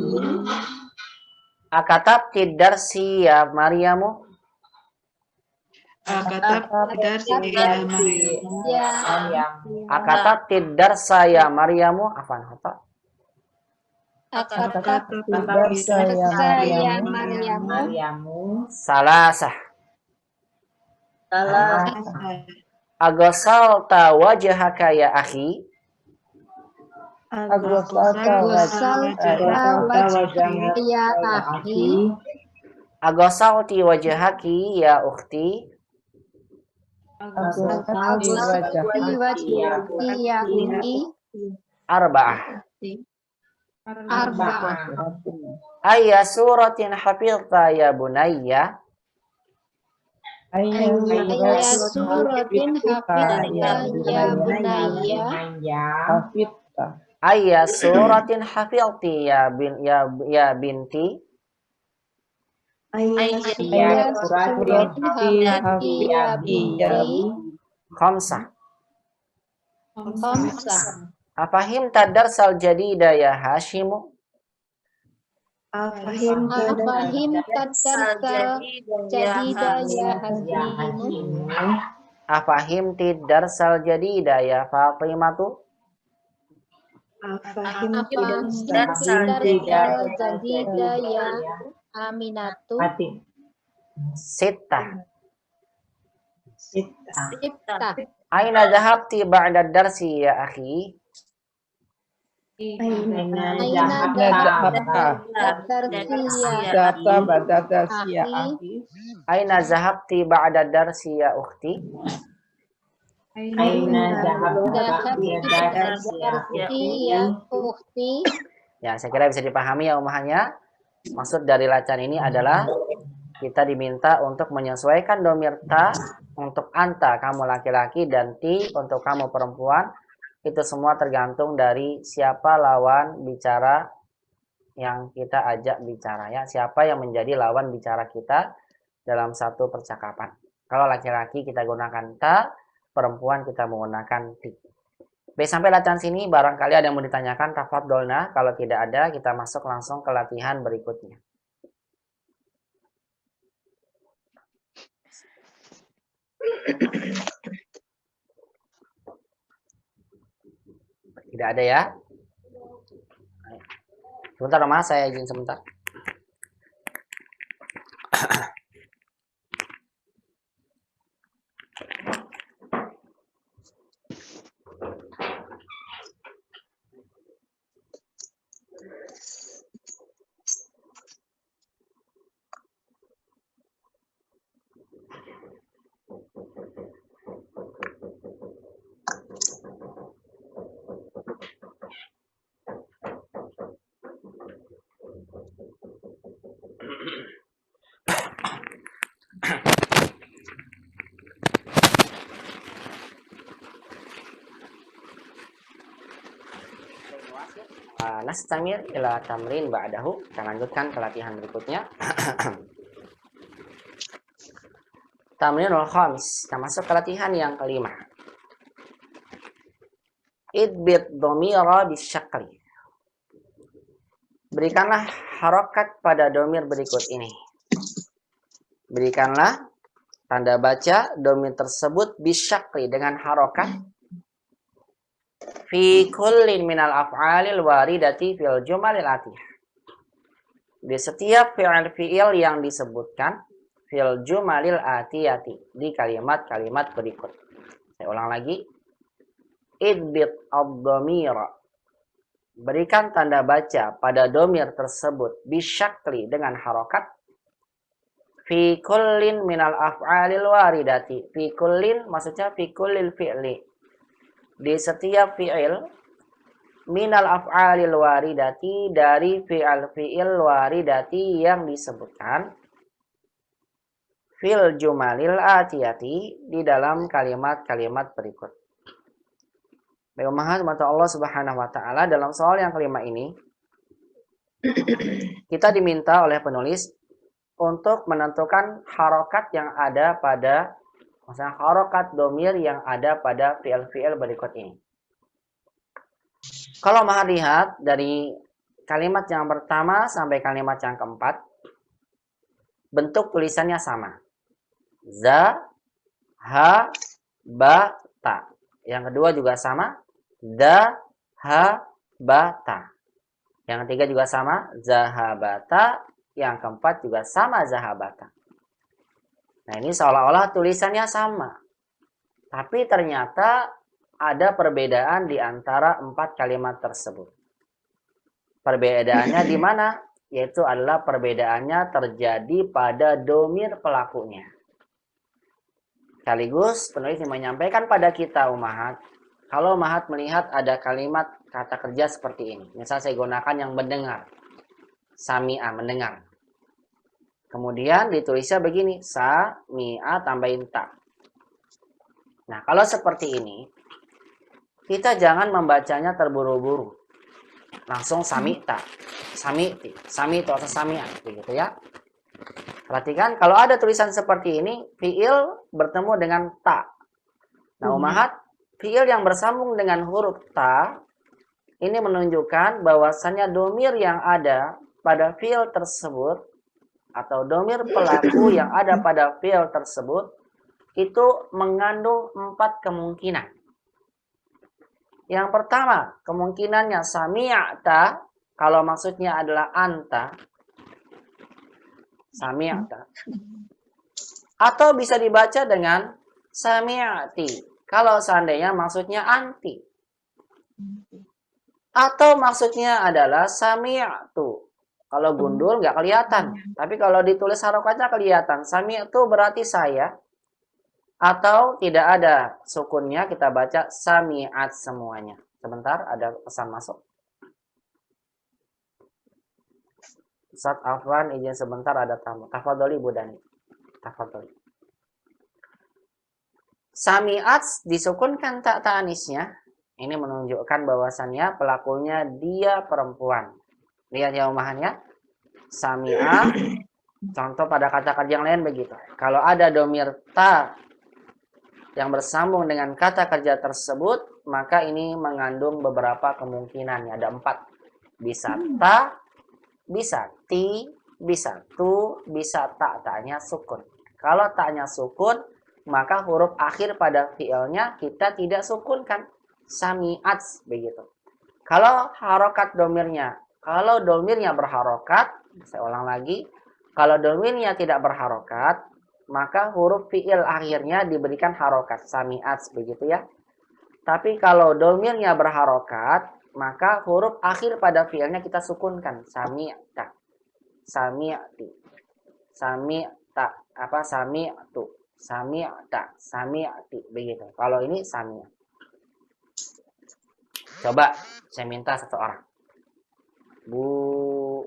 Akatabti darsi ya Maryamu? Akatabti darsi ya Maryamu. Akatabti darsa ya Maryamu? Afan khata. Akatabti darsa ya Maryamu. Salasah. Salah. Agosalta wajhaka ya akhi? Agosalta ya akhi. Agosalti wajhaki ya ukhti? Agosalti wajhaki ya ukhti. Arba'ah. Arba'ah. Ayya suratin hafizta ya bunayya? Ayya suratin hafizta ya bunayya? Ayya suratin hafizti ya binti? Ayya suratin hafizti ya binti? Khamsah. Khamsah. Afahimta darsal jadida ya Hashimu? Al-Fahim Al-Fahim tadarsa jadida ya Hakimu. Afahim tidar sal jadida ya Fatimatu. Al-Fahim Afahim tidarsal tadarsa jadida ya Aminatu. Sittah. Sittah. Aina dhahabti ba'da darsi ya akhi? Aina Zahabta. Data pada darsia akhi. Aina dhahabti ba'da darsi ya ukhti? Ya, saya kira bisa dipahami ya umahnya. Maksud dari lacan ini adalah kita diminta untuk menyesuaikan domir ta untuk anta kamu laki-laki dan ti untuk kamu perempuan. Itu semua tergantung dari siapa lawan bicara yang kita ajak bicara ya. Siapa yang menjadi lawan bicara kita dalam satu percakapan. Kalau laki-laki kita gunakan ta, perempuan kita menggunakan ti. Baik, sampai latihan sini barangkali ada yang mau ditanyakan, tafadholna. Kalau tidak ada, kita masuk langsung ke latihan berikutnya. Tidak ada ya? Sebentar Mas, saya izin sebentar. Nastamir ila tamrin ba'dahu. Kita lanjutkan ke latihan berikutnya. Tamrinul khamis. Kita masuk ke latihan yang kelima. Idbit dhamira bisyakli. Berikanlah harokat pada domir berikut ini. Berikanlah tanda baca domir tersebut bisyakli dengan harokat. Fi kullin minal af'alil waridati fil jumalil atiyah. Di setiap fi'il yang disebutkan fil jumalil atiyati, di kalimat-kalimat berikut. Saya ulang lagi. Idbit ad-dhamira. Berikan tanda baca pada domir tersebut bisyakli dengan harokat. Fi kullin minal af'alil waridati. Fi kullin maksudnya fi kullil fi'li. Di setiap fi'il minal af'alil waridati, dari fi'il waridati yang disebutkan fil jumalil atiyati, di dalam kalimat-kalimat berikut. Baik, mata Allah Subhanahu wa taala, dalam soal yang kelima ini kita diminta oleh penulis untuk menentukan harokat yang ada pada, maksudnya harokat domir yang ada pada fi'il berikut ini. Kalau Maha lihat dari kalimat yang pertama sampai kalimat yang keempat, bentuk tulisannya sama. Za, ha, ba, ta. Yang kedua juga sama. Da, ha, ba, ta. Yang ketiga juga sama. Zahabata. Yang keempat juga sama, zahabata. Nah, ini seolah-olah tulisannya sama. Tapi ternyata ada perbedaan di antara 4 kalimat tersebut. Perbedaannya di mana? Yaitu adalah perbedaannya terjadi pada domir pelakunya. Sekaligus penulis menyampaikan pada kita umahat, kalau umahat melihat ada kalimat kata kerja seperti ini. Misal saya gunakan yang mendengar. Sami'a, mendengar. Kemudian ditulisnya begini, sami'a tambahin ta. Nah, kalau seperti ini, kita jangan membacanya terburu-buru. Langsung sami'ta, sami'ti, sami'tu atau sami'a, begitu ya. Perhatikan, kalau ada tulisan seperti ini, fi'il bertemu dengan ta. Nah, umahat, fi'il yang bersambung dengan huruf ta, ini menunjukkan bahwasannya domir yang ada pada fiil tersebut atau domir pelaku yang ada pada fiil tersebut itu mengandung 4 kemungkinan. Yang pertama, kemungkinannya sami'ta, kalau maksudnya adalah anta, sami'ta. Atau bisa dibaca dengan sami'ati, kalau seandainya maksudnya anti. Atau maksudnya adalah sami'tu. Kalau gundul nggak kelihatan. Tapi kalau ditulis harokatnya kelihatan. Sami'tu berarti saya. Atau tidak ada sukunnya, kita baca sami'at semuanya. Sebentar, ada pesan masuk. Ustaz Afwan, izin sebentar, ada tamu. Tafadholi Bu Dani. Tafadholi. Sami'at disukunkan tak ta'anisnya. Ini menunjukkan bahwasannya pelakunya dia perempuan. Lihat ya umahannya. Sami'ah. Contoh pada kata-kata yang lain begitu. Kalau ada domir ta yang bersambung dengan kata kerja tersebut, maka ini mengandung beberapa kemungkinan. Ada 4. Bisa ta, bisa ti, bisa tu, bisa tak. Taknya sukun. Kalau taknya sukun, maka huruf akhir pada fiilnya kita tidak sukunkan. Sami'at begitu. Kalau harokat domirnya, kalau domirnya berharokat, saya ulang lagi, kalau domirnya tidak berharokat, maka huruf fiil akhirnya diberikan harokat, sami'at begitu ya. Tapi kalau domirnya berharokat, maka huruf akhir pada fiilnya kita sukunkan, sami'ta, sami'ti, sami'ta, sami'tu, sami'ta, sami'ti begitu. Kalau ini sami'at. Coba saya minta satu orang. Bu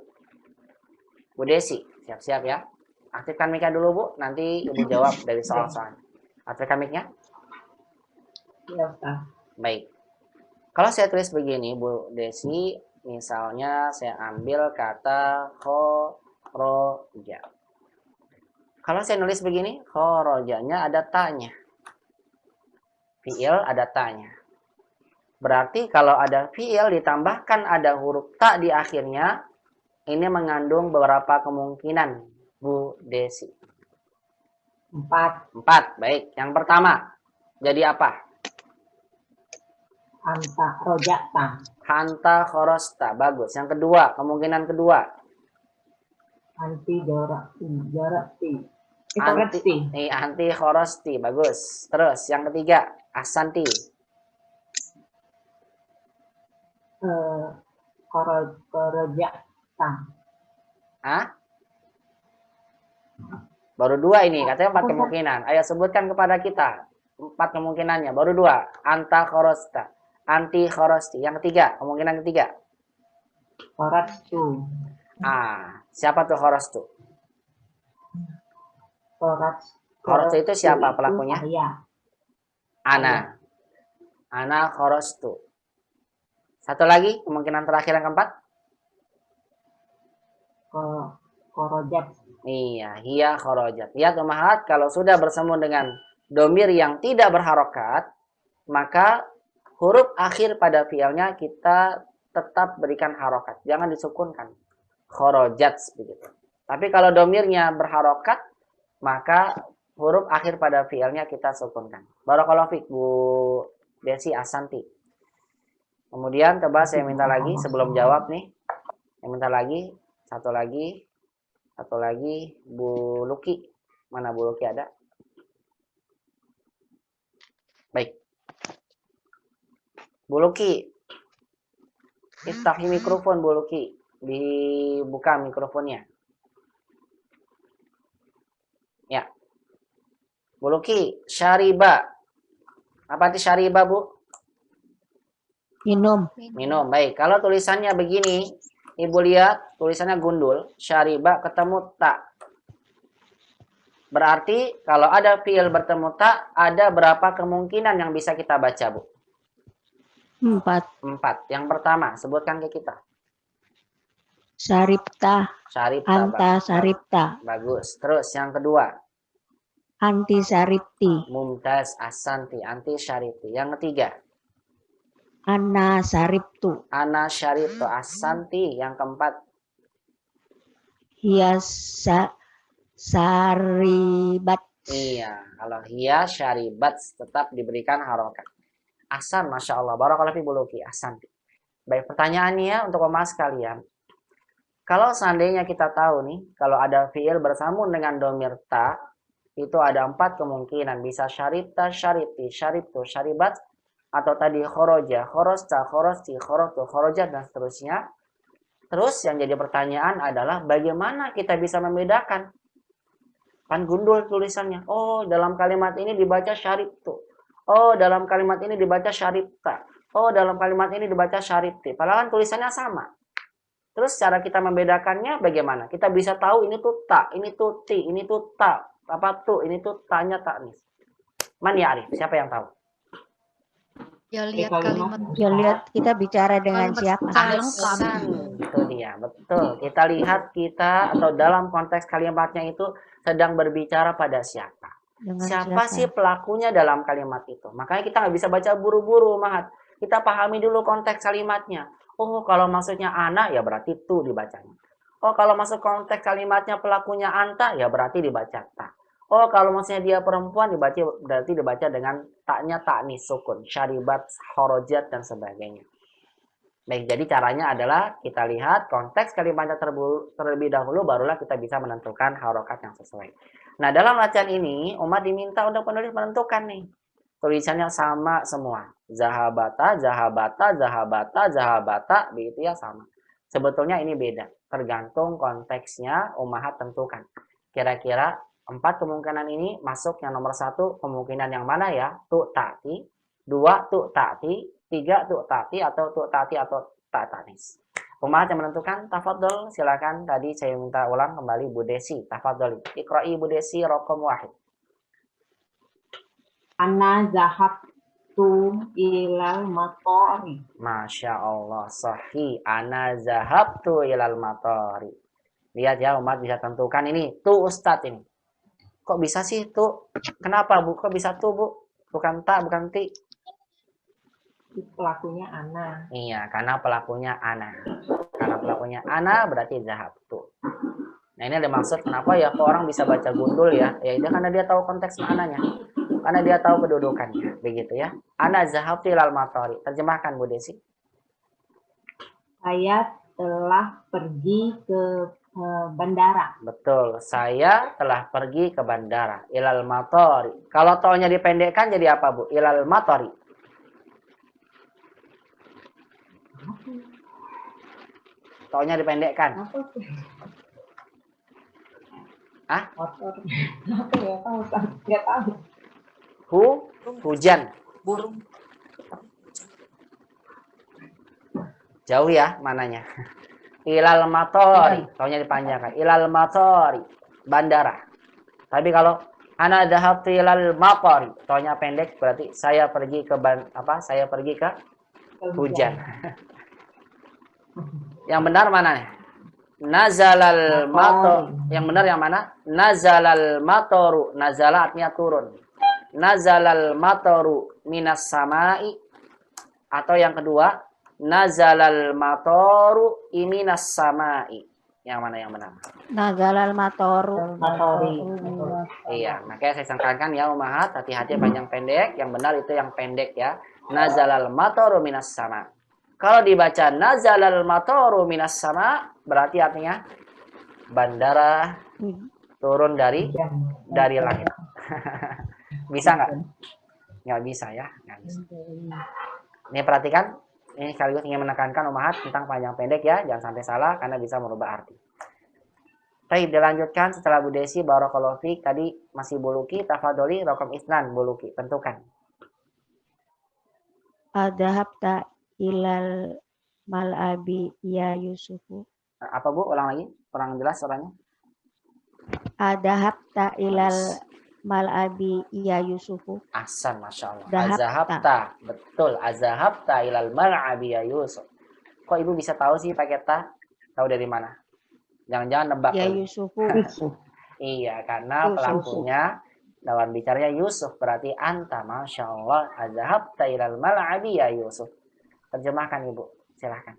Desi, siap-siap ya. Aktifkan mic-nya dulu Bu, nanti Ibu jawab dari soal-soal. Aktifkan mic-nya. Ya, Ustaz. Baik. Kalau saya tulis begini Bu Desi, misalnya saya ambil kata khoroja. Kalau saya nulis begini, khorojanya ada ta-nya. Fiil ada ta-nya. Berarti kalau ada fiil ditambahkan ada huruf ta di akhirnya, ini mengandung beberapa kemungkinan, Bu Desi. 4. Baik. Yang pertama, jadi apa? Anta rojata. Hanta khorosta. Bagus. Yang kedua, kemungkinan kedua. Anti jorati. Anti khorosti. Bagus. Terus, yang ketiga, asanti. Korojata. Baru 2 ini, katanya 4 kemungkinan. Ayo sebutkan kepada kita 4 kemungkinannya. Baru 2. Anta khorosta, anti khorosti. Yang ketiga, kemungkinan ketiga. Khorostu. Siapa tuh khorostu? Khorostu itu siapa pelakunya? Ana khorostu. Satu lagi, kemungkinan terakhir yang keempat. Korojat. Iya, hiya khorojat. Lihat umahat, kalau sudah bersambung dengan domir yang tidak berharokat, maka huruf akhir pada fiilnya kita tetap berikan harokat. Jangan disukunkan. Khorojat begitu. Tapi kalau domirnya berharokat, maka huruf akhir pada fiilnya kita sukunkan. Barakallahu fiik Bu Desi Asanti. Kemudian coba saya minta lagi sebelum jawab nih. Saya minta lagi, satu lagi Bu Luki. Mana Bu Luki ada? Baik. Bu Luki. Iftahi mikrofon Bu Luki. Dibuka mikrofonnya. Ya. Bu Luki, syariba. Apa itu syariba Bu? Minum. Baik. Kalau tulisannya begini, Ibu lihat tulisannya gundul, syariba ketemu ta. Berarti kalau ada fiil bertemu ta, ada berapa kemungkinan yang bisa kita baca, Bu? 4. Yang pertama, sebutkan ke kita. Saripta. Anta saripta. Bagus. Terus yang kedua. Anti saripti. Mumtaz, asanti, anti syaripti. Yang ketiga. Ana sariptu. Ana syariptu, asanti. Yang keempat. hiya saribat. Iya, kalau hiya syaribat tetap diberikan harokat. Ahsan, Masya Allah. Barakallahu fi buluki. Ahsan. Baik, pertanyaannya untuk pemahaman sekalian. Kalau seandainya kita tahu nih, kalau ada fiil bersambung dengan domir ta, itu ada 4 kemungkinan. Bisa syaribta, syaribti, syaribtu, syaribat, atau tadi khoroja, khorosta, khorosti, khorotu, khorojat, dan seterusnya. Terus yang jadi pertanyaan adalah bagaimana kita bisa membedakan? Kan gundul tulisannya. Oh, dalam kalimat ini dibaca syaribtu. Oh, dalam kalimat ini dibaca syaribta. Oh, dalam kalimat ini dibaca syaribti. Padahal kan tulisannya sama. Terus cara kita membedakannya bagaimana? Kita bisa tahu ini tuh ta, ini tuh ti, ini tuh ta. Apa tuh? Ini tuh tanya taknis. Man ya Arif? Siapa yang tahu? Ya lihat kalimat. Ya lihat kita bicara dengan siapa. Itu dia, betul. Kita lihat kita atau dalam konteks kalimatnya itu sedang berbicara pada siapa. Dengan Siapa sih pelakunya dalam kalimat itu? Makanya kita nggak bisa baca buru-buru, Mahat. Kita pahami dulu konteks kalimatnya. Oh, kalau maksudnya anak ya berarti tu dibacanya. Oh, kalau masuk konteks kalimatnya pelakunya anta ya berarti dibaca ta. Oh, kalau maksudnya dia perempuan dibaca berarti dibaca dengan taknya taknis sukun, syaribat, horojat, dan sebagainya. Baik, jadi caranya adalah kita lihat konteks kalimatnya terlebih dahulu, barulah kita bisa menentukan harokat yang sesuai. Nah, dalam latihan ini, umat diminta untuk penulis menentukan nih. Tulisannya sama semua. Zahabata, zahabata, zahabata, zahabata, begitu ya sama. Sebetulnya ini beda. Tergantung konteksnya, umahat tentukan. Kira-kira 4 kemungkinan ini masuk yang nomor 1, kemungkinan yang mana ya? Tu ta'ti. 2, tu ta'ti. 3, tu ta'ti atau tu ta'ti atau ta'tanis. Umahat yang menentukan, tafadhol, silakan. Tadi saya minta ulang kembali Bu Desi. Tafadhol. Iqra'i Bu Desi raqam 1. Ana zahabtu ilal matori. Masya Allah, sahih. Ana zahabtu ilal matori. Lihat ya, umat bisa tentukan ini. Tu Ustadz ini. Kok bisa sih tu? Kenapa Bu? Kok bisa tu Bu? Bukan tak, bukan ti. Pelakunya ana. Iya, karena pelakunya ana. Karena pelakunya ana berarti zahabtu. Nah, ini ada maksud kenapa ya kok orang bisa baca gundul ya? Ya itu karena dia tahu konteks maknanya. Karena dia tahu kedudukannya, begitu ya. Ana zahabtu ilal matori. Terjemahkan Bu Desi. Saya telah pergi ke bandara. Betul, saya telah pergi ke bandara. Ilal matori. Kalau taunya dipendekkan jadi apa Bu? Ilal matori. Taunya dipendekkan. Ah? Apa ya? Nggak tahu. Hujan. Burung. Jauh ya mananya. Ilal matori. Taunya dipanjangkan. Ilal matori. Bandara. Tapi kalau ana dhahabtu ilal matori. Taunya pendek berarti saya pergi ke saya pergi ke hujan. Yang benar mana? Nazalal mator. Yang benar yang mana? Nazalal matoru. Nazala artinya turun. Nazalal matoru minas samai. Atau yang kedua, nazalal matoru iminas samai. Yang mana yang benar? Nazalal matoru. Iya, makanya saya sangkakan ya umahat, hati-hati panjang pendek. Yang benar itu yang pendek ya. Nazalal matoru minas sama. Kalau dibaca nazalal matoru minas sama, berarti artinya bandara turun dari langit. Bisa nggak? Nggak bisa ya. Nggak bisa. Ini perhatikan. Ini sekaligus ingin menekankan umahat tentang panjang pendek ya. Jangan sampai salah karena bisa merubah arti. Baik, dilanjutkan setelah Bu Desi, barakallahu fiik. Tadi masih Buluki, tafadholi, raqam isnan, Buluki. Tentukan. Adhabta ilal mal'abi ya Yusufu. Apa Bu? Ulang lagi. Kurang jelas suaranya. Adhabta ilal mal'abi ya Yusufu. Ahsan, Masya Allah. Dahabta. Azahabta. Betul. Azahabta ilal mal'abi ya Yusuf. Kok Ibu bisa tahu sih pakai ta? Tahu dari mana? Jangan-jangan nebak. Ya Yusufu. Iya, karena pelakunya lawan bicaranya Yusuf. Berarti anta, Masya Allah. Azahabta ilal mal'abi ya Yusuf. Terjemahkan Ibu. Silahkan.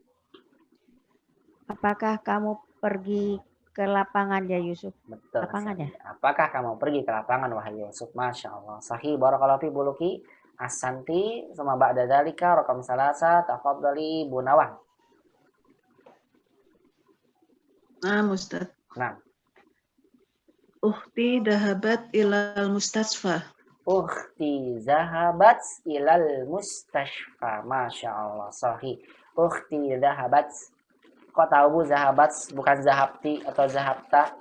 Apakah kamu pergi ke lapangan ya Yusuf. Betul. Lapangan ya? Apakah kamu pergi ke lapangan wahai Yusuf? Masya Allah. Sahih. Barakallahu fi buluki. Asanti. Sama ba'da dalika. Rakam salasa. Tafadhali Bu Nawang. Nah, Ustaz. Nah. Ukhti dahabat ilal mustasfa. Ukhti zahabat ilal mustashfa. Masya Allah. Sahih. Ukhti zahabat. Kok tahu Bu zahabat bukan zahabti atau zahabta?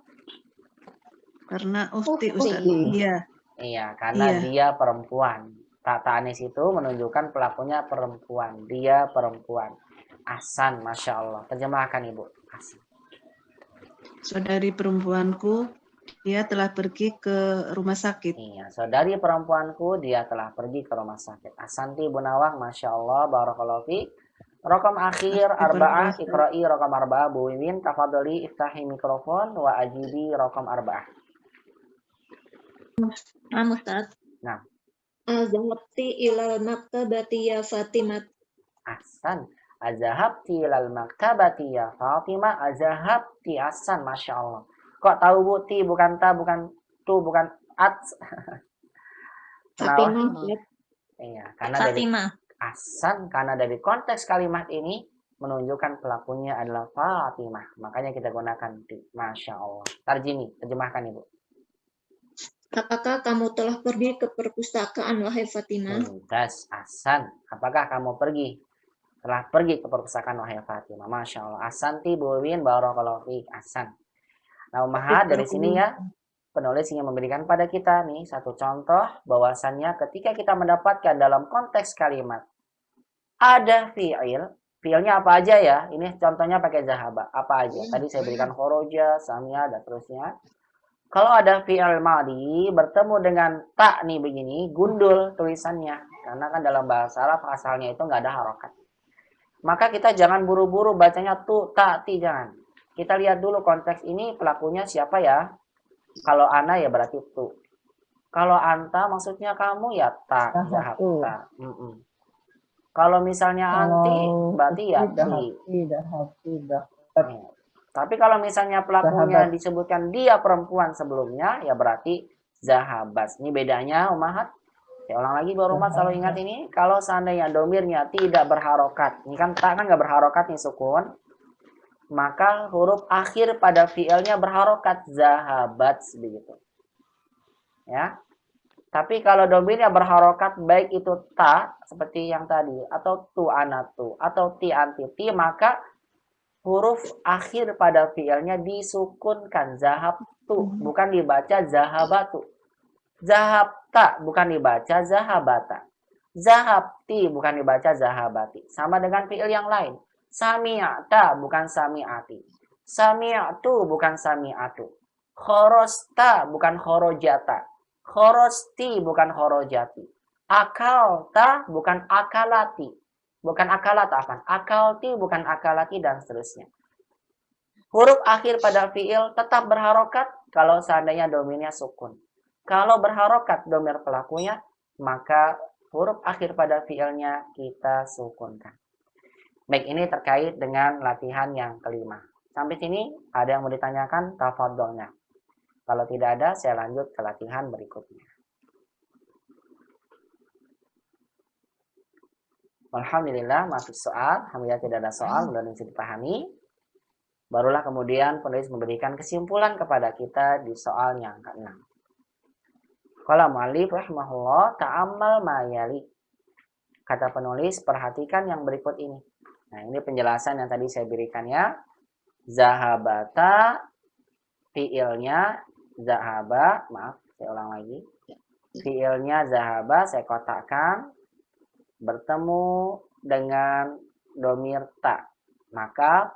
Karena ukhti Ustaz. Iya. Iya, karena dia perempuan. Tak Anis itu menunjukkan pelakunya perempuan. Dia perempuan. Ahsan, Masya Allah. Terjemahkan Ibu. Ahsan. Saudari perempuanku, dia telah pergi ke rumah sakit. Iya, saudari perempuanku, dia telah pergi ke rumah sakit. Ahsanti Bu Nawang, Masya Allah. Barakallahu fiik. Rokam akhir arba'ah, ikra'i rokam arba'ah. Bu Wiwin, tafadhali iftahi mikrofon wa ajibi rokam arba'ah. Nah, Ustaz. Nah. Azhabti ilal maktabati ya Fatimah. Ahsan. Azhabti ilal maktabati ya Fatimah. Azhabti. Ahsan, Masya Allah. Kok tahu Bu? Ti bukan ta, bukan tu, bukan at. Fatimah. Iya, karena Fatimah. Ahsan, karena dari konteks kalimat ini menunjukkan pelakunya adalah Fatimah. Makanya kita gunakan ti. Masya Allah. Tarjimi, terjemahkan Ibu. Apakah kamu telah pergi ke perpustakaan, wahai Fatimah? Das, Ahsan. Apakah kamu telah pergi ke perpustakaan, wahai Fatimah? Masya Allah. Ahsanti Bu Win, barakallahu fiik. Ahsan. Nah, Ummahat, dari sini ya, penulis ingin memberikan pada kita nih satu contoh bahwasannya ketika kita mendapatkan dalam konteks kalimat ada fi'il, fi'ilnya apa aja ya? Ini contohnya pakai zahaba. Apa aja? Tadi saya berikan khoroja, samia, dan terusnya. Kalau ada fi'il madi bertemu dengan ta nih begini, gundul tulisannya. Karena kan dalam bahasa Arab asalnya itu nggak ada harokat. Maka kita jangan buru-buru bacanya tu, ta, ti, jangan. Kita lihat dulu konteks ini pelakunya siapa ya. Kalau ana ya berarti tu. Kalau anta maksudnya kamu ya ta, zahabta. Kalau misalnya anti berarti ya ti. Tapi kalau misalnya pelakunya disebutkan dia perempuan sebelumnya, ya berarti zahabat. Ini bedanya Ummahat. Saya ulang lagi baru Umat selalu ingat ini. Kalau seandainya domirnya tidak berharokat, ini kan tak kan nggak berharokat nih sukun, maka huruf akhir pada fiilnya berharokat zahabat begitu. Ya. Tapi kalau domirnya berharokat baik itu ta seperti yang tadi atau tu anatu atau ti anti ti, maka huruf akhir pada fiilnya disukunkan zahabtu, bukan dibaca zahabatu. Zahabta bukan dibaca zahabata. Zahabti bukan dibaca zahabati. Sama dengan fiil yang lain. Sami'ata bukan sami'ati. Sami'atu bukan sami'atu. Khorosta bukan khorojata. Khorosti bukan khorojati. Akalta bukan akalati. Bukan akalat apa? Akalti bukan akalati dan seterusnya. Huruf akhir pada fiil tetap berharokat kalau seandainya domirnya sukun. Kalau berharokat domir pelakunya, maka huruf akhir pada fiilnya kita sukunkan. Baik, ini terkait dengan latihan yang kelima. Sampai sini ada yang mau ditanyakan? Tafadholnya. Kalau tidak ada, saya lanjut ke latihan berikutnya. Alhamdulillah, masih soal. Alhamdulillah tidak ada soal, mudah-mudahan bisa dipahami. Barulah kemudian penulis memberikan kesimpulan kepada kita di soal yang ke-6. Qala mu'allif rahimahullah ta'ammal mayali. Kata penulis, perhatikan yang berikut ini. Nah, ini penjelasan yang tadi saya berikan ya. Zahabata, fiilnya zahaba, maaf, saya ulang lagi. Fiilnya zahaba, saya kotakkan. Bertemu dengan domir ta, maka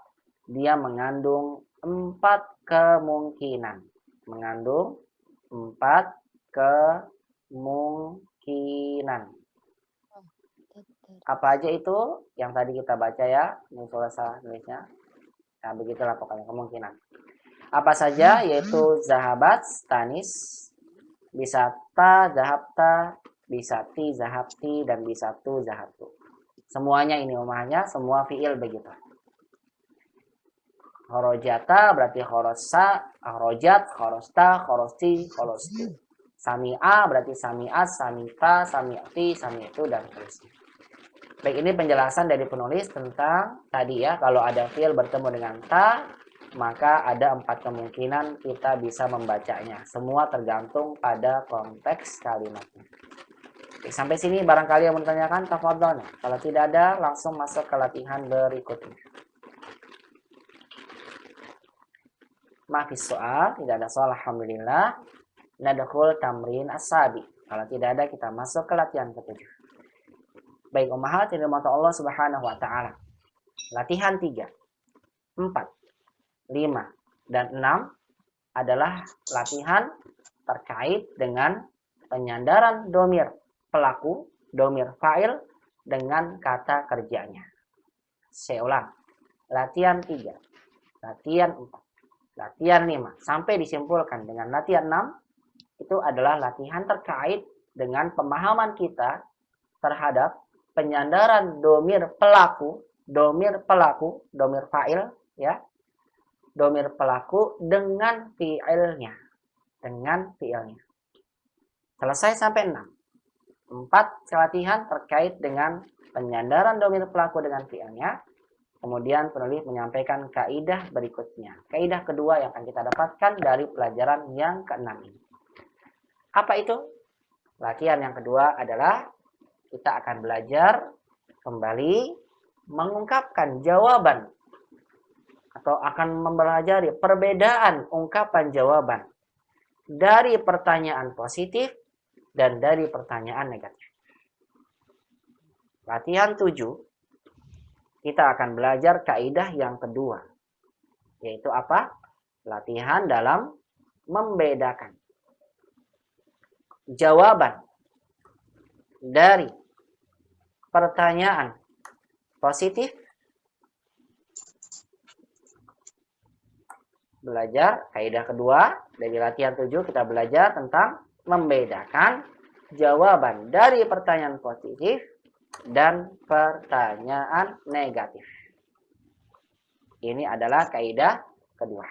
dia mengandung 4 kemungkinan. Mengandung 4 kemungkinan. Apa aja itu? Yang tadi kita baca ya. Ini salah nulisnya. Nah, begitulah pokoknya kemungkinan. Apa saja? Yaitu zahabat, tanis, bisa ta, zahabta, bisa ti, zahabti, dan bisa tu, zahabtu. Semuanya ini umahnya, semua fiil begitu. Kharajata berarti khorosa, kharajat, khorosta, khorosti, khorostu. Sami'a berarti sami'at, samita, sami'ati, sami'tu, dan seterusnya. Baik, ini penjelasan dari penulis tentang tadi ya, kalau ada fi'il bertemu dengan ta, maka ada 4 kemungkinan kita bisa membacanya. Semua tergantung pada konteks kalimatnya. Oke, sampai sini barangkali yang menanyakan, tafadhol. Kalau tidak ada, langsung masuk ke latihan berikutnya. Maafis soal, tidak ada soal, alhamdulillah. Nadkhul tamrin as-sabi. Kalau tidak ada, kita masuk ke latihan ke-7. Baik, ummahat yang dirahmati Allah Subhanahu wa taala. Latihan 3, 4, 5, dan 6 adalah latihan terkait dengan penyandaran domir pelaku, domir fa'il dengan kata kerjanya. Saya ulang. Latihan 3, latihan 4, latihan 5, sampai disimpulkan dengan latihan 6, itu adalah latihan terkait dengan pemahaman kita terhadap penyandaran domir pelaku, domir fa'il, ya, domir pelaku dengan fi'ilnya, Selesai sampai 6. 4 latihan terkait dengan penyandaran domir pelaku dengan fi'ilnya. Kemudian penulis menyampaikan kaidah berikutnya. Kaidah kedua yang akan kita dapatkan dari pelajaran yang ke-6 ini. Apa itu? Latihan yang kedua adalah kita akan belajar kembali mengungkapkan jawaban atau akan mempelajari perbedaan ungkapan jawaban dari pertanyaan positif dan dari pertanyaan negatif. Latihan 7, kita akan belajar kaidah yang kedua, yaitu apa? Latihan dalam membedakan jawaban dari pertanyaan positif. Belajar kaidah kedua dari latihan 7, kita belajar tentang membedakan jawaban dari pertanyaan positif dan pertanyaan negatif. Ini adalah kaidah kedua.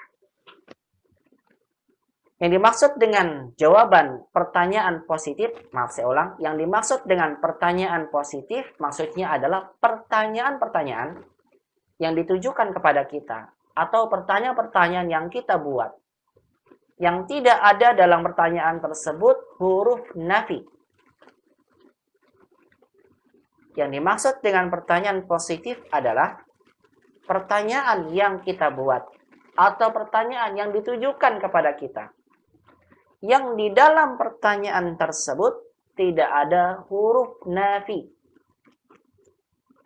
Yang dimaksud dengan jawaban pertanyaan positif, maaf saya ulang, yang dimaksud dengan pertanyaan positif maksudnya adalah pertanyaan-pertanyaan yang ditujukan kepada kita atau pertanyaan-pertanyaan yang kita buat yang tidak ada dalam pertanyaan tersebut huruf nafi. Yang dimaksud dengan pertanyaan positif adalah pertanyaan yang kita buat atau pertanyaan yang ditujukan kepada kita, yang di dalam pertanyaan tersebut tidak ada huruf nafi.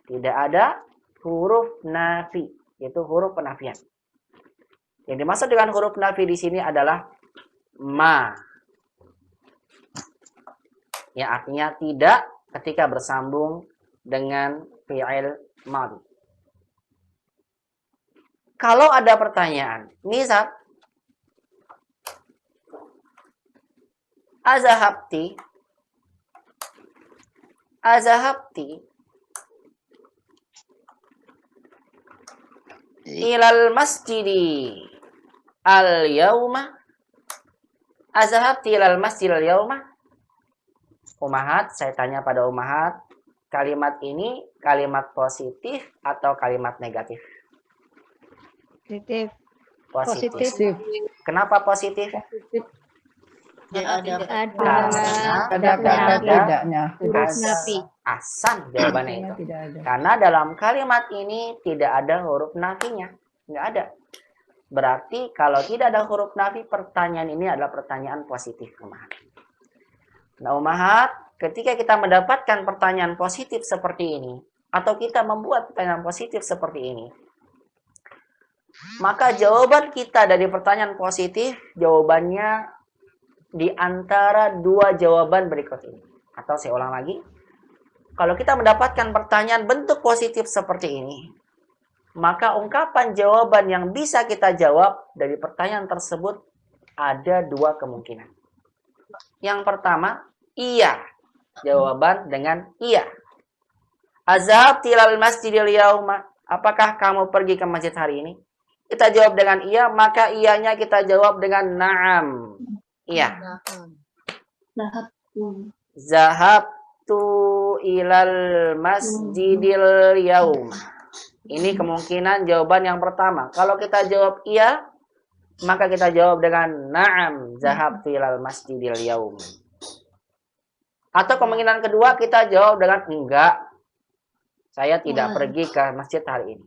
Tidak ada huruf nafi, yaitu huruf penafian. Yang dimaksud dengan huruf nafi di sini adalah ma. Yang artinya tidak ketika bersambung dengan fi'il madhi. Kalau ada pertanyaan, misal Azahabti ilal masjidi al-yauma. Azahabti ilal masjidi al-yauma. Ummahat, saya tanya pada ummahat, kalimat ini kalimat positif atau kalimat negatif? Positif. Kenapa positif? Ada Ada tidaknya. Asan jawabannya itu. Tidak ada. Karena dalam kalimat ini tidak ada huruf nafinya. Nggak ada. Berarti kalau tidak ada huruf nafi, pertanyaan ini adalah pertanyaan positif, ummahat. Nah, ummahat, ketika kita mendapatkan pertanyaan positif seperti ini, atau kita membuat pertanyaan positif seperti ini, maka jawaban kita dari pertanyaan positif, jawabannya di antara dua jawaban berikut ini. Atau saya ulang lagi. Kalau kita mendapatkan pertanyaan bentuk positif seperti ini, maka ungkapan jawaban yang bisa kita jawab dari pertanyaan tersebut ada dua kemungkinan. Yang pertama, iya. Jawaban dengan iya. Azhabti ilal masjidil yauma. Apakah kamu pergi ke masjid hari ini? kita jawab dengan iya, maka iyanya kita jawab dengan na'am. Iya. Zahabtu ilal masjidil yaum. Ini kemungkinan jawaban yang pertama. Kalau kita jawab iya, maka kita jawab dengan na'am, zahabtu ilal masjidil yaum. Atau kemungkinan kedua kita jawab dengan enggak, saya tidak pergi ke masjid hari ini.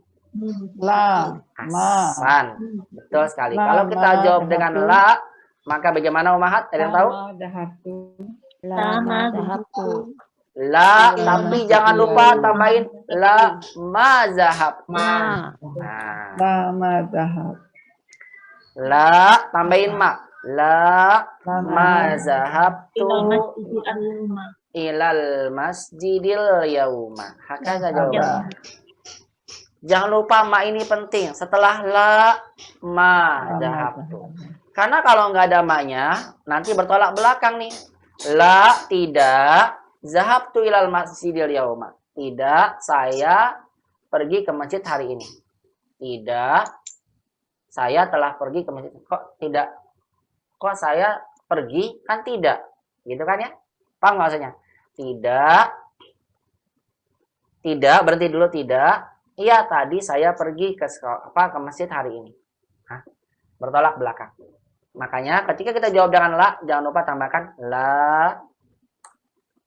Hasan. Betul sekali. Kalau kita jawab dengan la, maka bagaimana Umahat? Ada yang tahu? La, tapi jangan lupa tambahin la ma zahab. La, tambahin ma. La ma zahabtu ilal masjidil yauma. Hakaza jawabannya. Jangan lupa ma ini penting. Setelah la ma zahabtu. Karena kalau nggak ada ma-nya, nanti bertolak belakang nih. La tidak zahabtu ilal masjidil yauma. Tidak, saya pergi ke masjid hari ini. Tidak, saya telah pergi ke masjid. Kok tidak? Kok saya pergi? Kan tidak. Gitu kan ya? Paham maksudnya? Tidak. Tidak, berhenti dulu tidak. Iya, tadi saya pergi ke ke masjid hari ini. Hah? Bertolak belakang. Makanya ketika kita jawab dengan la, jangan lupa tambahkan la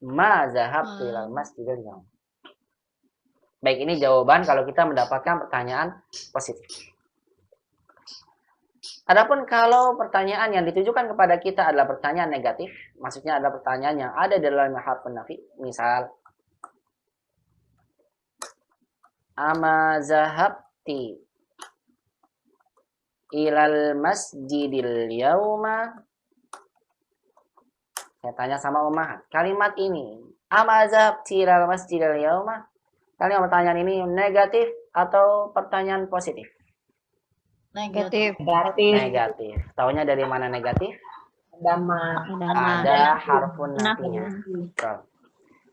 ma zahabtu ilal masjidil yaum. Baik, ini jawaban kalau kita mendapatkan pertanyaan positif. Adapun kalau pertanyaan yang ditujukan kepada kita adalah pertanyaan negatif, maksudnya adalah pertanyaan yang ada di dalam harfun nafi, misal ama zahabti ilal masjidil yauma. Saya tanya sama Umahat, kalimat ini ama zahabti ilal masjidil yauma, kalimat pertanyaan ini negatif atau pertanyaan positif? Negatif. Negatif. Taunya dari mana negatif? Ada harfun nafinya.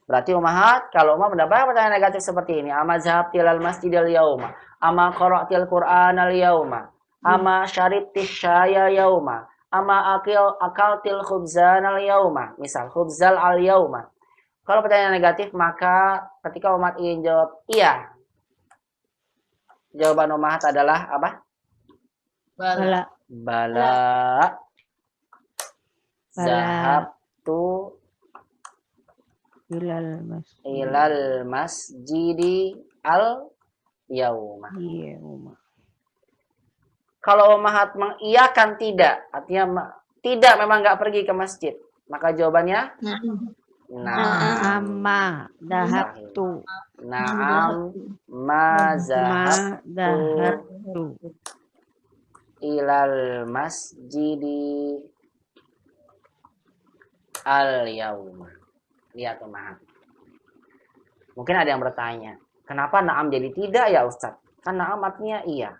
Berarti Umahat, kalau Umar mendapat pertanyaan negatif seperti ini, ama zahabti ilal masjidil yauma, ama qara'til qur'anal yauma, ama syaribtis syaya yauma, ama akaltil khubzanal yauma, misal khubzal al yauma. Kalau pertanyaan negatif, maka ketika Umahat ingin jawab iya, jawaban Umahat adalah apa? Bala. Zahabtu ilal masjidi al yauma. Kalau Umahat mengiyakan tidak, artinya tidak, memang nggak pergi ke masjid, maka jawabannya na'am zahabtu. Na'am ma zahabtu ilal masjidi al yauma. Lihat Umahat. Mungkin ada yang bertanya, kenapa na'am jadi tidak ya Ustadz? Kan na'am artinya iya.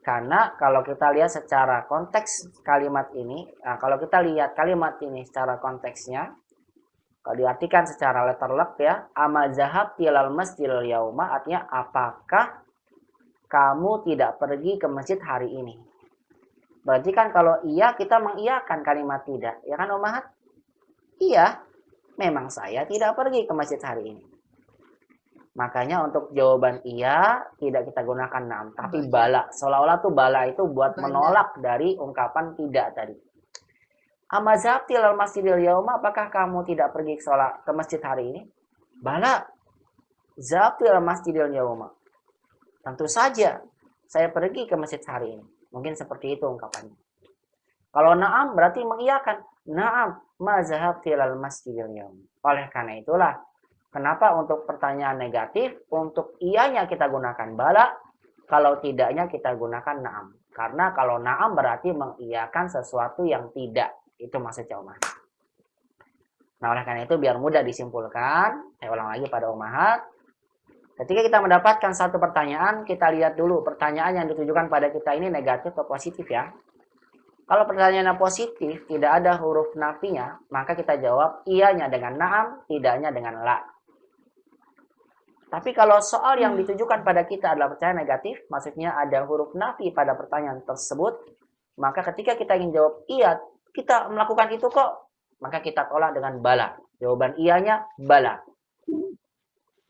Karena kalau kita lihat secara konteks kalimat ini, kalau kita lihat kalimat ini secara konteksnya, kalau diartikan secara letterlock ya, ama zahabti ilal masjidil yauma, artinya apakah kamu tidak pergi ke masjid hari ini? Berarti kan kalau iya, kita mengiyakan kalimat tidak. Ya kan Umahat? Iya, memang saya tidak pergi ke masjid hari ini. Makanya untuk jawaban iya, tidak kita gunakan na'am. Tapi bala. Seolah-olah tuh bala itu buat menolak dari ungkapan tidak tadi. Ama zahabti ilal masjidil yauma, apakah kamu tidak pergi ke masjid hari ini? Bala. Zahabti ilal masjidil yauma. Tentu saja, saya pergi ke masjid hari ini. Mungkin seperti itu ungkapannya. Kalau na'am berarti mengiyakan. Na'am ma zahabti ilal masjidil yaum. Oleh karena itulah, kenapa untuk pertanyaan negatif, untuk iyanya kita gunakan bala, kalau tidaknya kita gunakan na'am. Karena kalau na'am berarti mengiyakan sesuatu yang tidak. Itu maksudnya Umahat. Nah, oleh karena itu biar mudah disimpulkan, saya ulang lagi pada Umahat. Ketika kita mendapatkan satu pertanyaan, kita lihat dulu pertanyaan yang ditujukan pada kita ini negatif atau positif ya. Kalau pertanyaannya positif, tidak ada huruf nafinya, maka kita jawab iyanya dengan na'am, tidaknya dengan la. Tapi kalau soal yang ditujukan pada kita adalah pertanyaan negatif, maksudnya ada huruf nafi pada pertanyaan tersebut, maka ketika kita ingin jawab iya, kita melakukan itu kok, maka kita tolak dengan bala. Jawaban iyanya bala.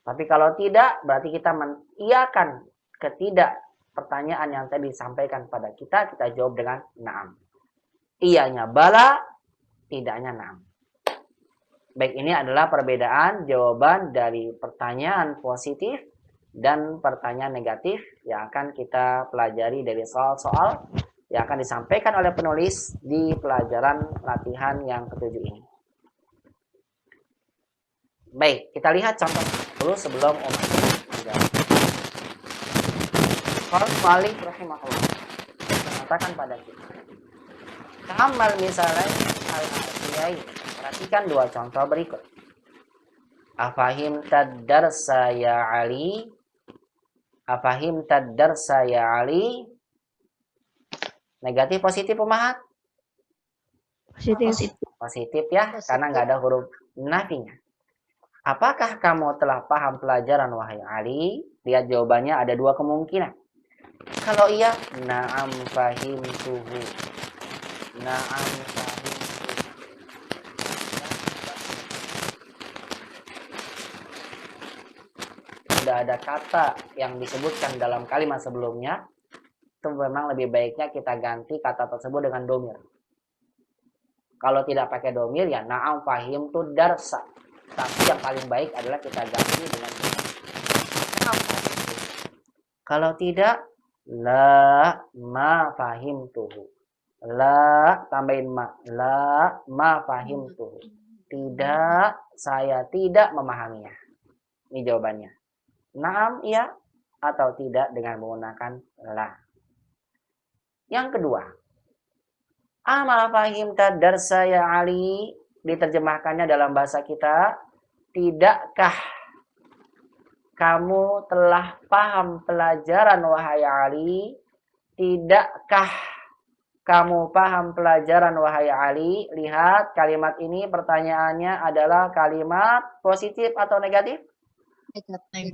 Tapi kalau tidak, berarti kita mengiyakan ketidak pertanyaan yang tadi disampaikan pada kita jawab dengan na'am. Iyanya bala, tidaknya na'am. Baik, ini adalah perbedaan jawaban dari pertanyaan positif dan pertanyaan negatif yang akan kita pelajari dari soal-soal yang akan disampaikan oleh penulis di pelajaran latihan yang ketujuh ini. Baik, kita lihat contoh dulu sebelum menjawab. Qala Malik rahimahullah mengatakan pada kita, Kamal misalnya al-asiyai. Perhatikan dua contoh berikut. Afahim tadarsa ya Ali. Afahim tadarsa ya Ali. Negatif, positif, pemahat? Positif. Positif ya, karena nggak ada huruf nafinya. Apakah kamu telah paham pelajaran wahai Ali? Lihat jawabannya ada dua kemungkinan. Kalau iya, na'am fahimtuhu. Na'am fahimtuhu. Sudah ada kata yang disebutkan dalam kalimat sebelumnya, itu memang lebih baiknya kita ganti kata tersebut dengan domir. Kalau tidak pakai domir ya na'am fahimtu darsa. Tapi yang paling baik adalah kita ganti dengan na'am fahimtu. Kalau tidak, la ma fahimtuhu. La tambahin ma. La ma fahimtuhu. Tidak, saya tidak memahaminya. Ini jawabannya. Naam, iya, atau tidak dengan menggunakan la. Yang kedua, ama fahimta darsa ya Ali, diterjemahkannya dalam bahasa kita, tidakkah kamu telah paham pelajaran wahai Ali? Tidakkah kamu paham pelajaran wahai Ali? Lihat kalimat ini pertanyaannya adalah kalimat positif atau negatif?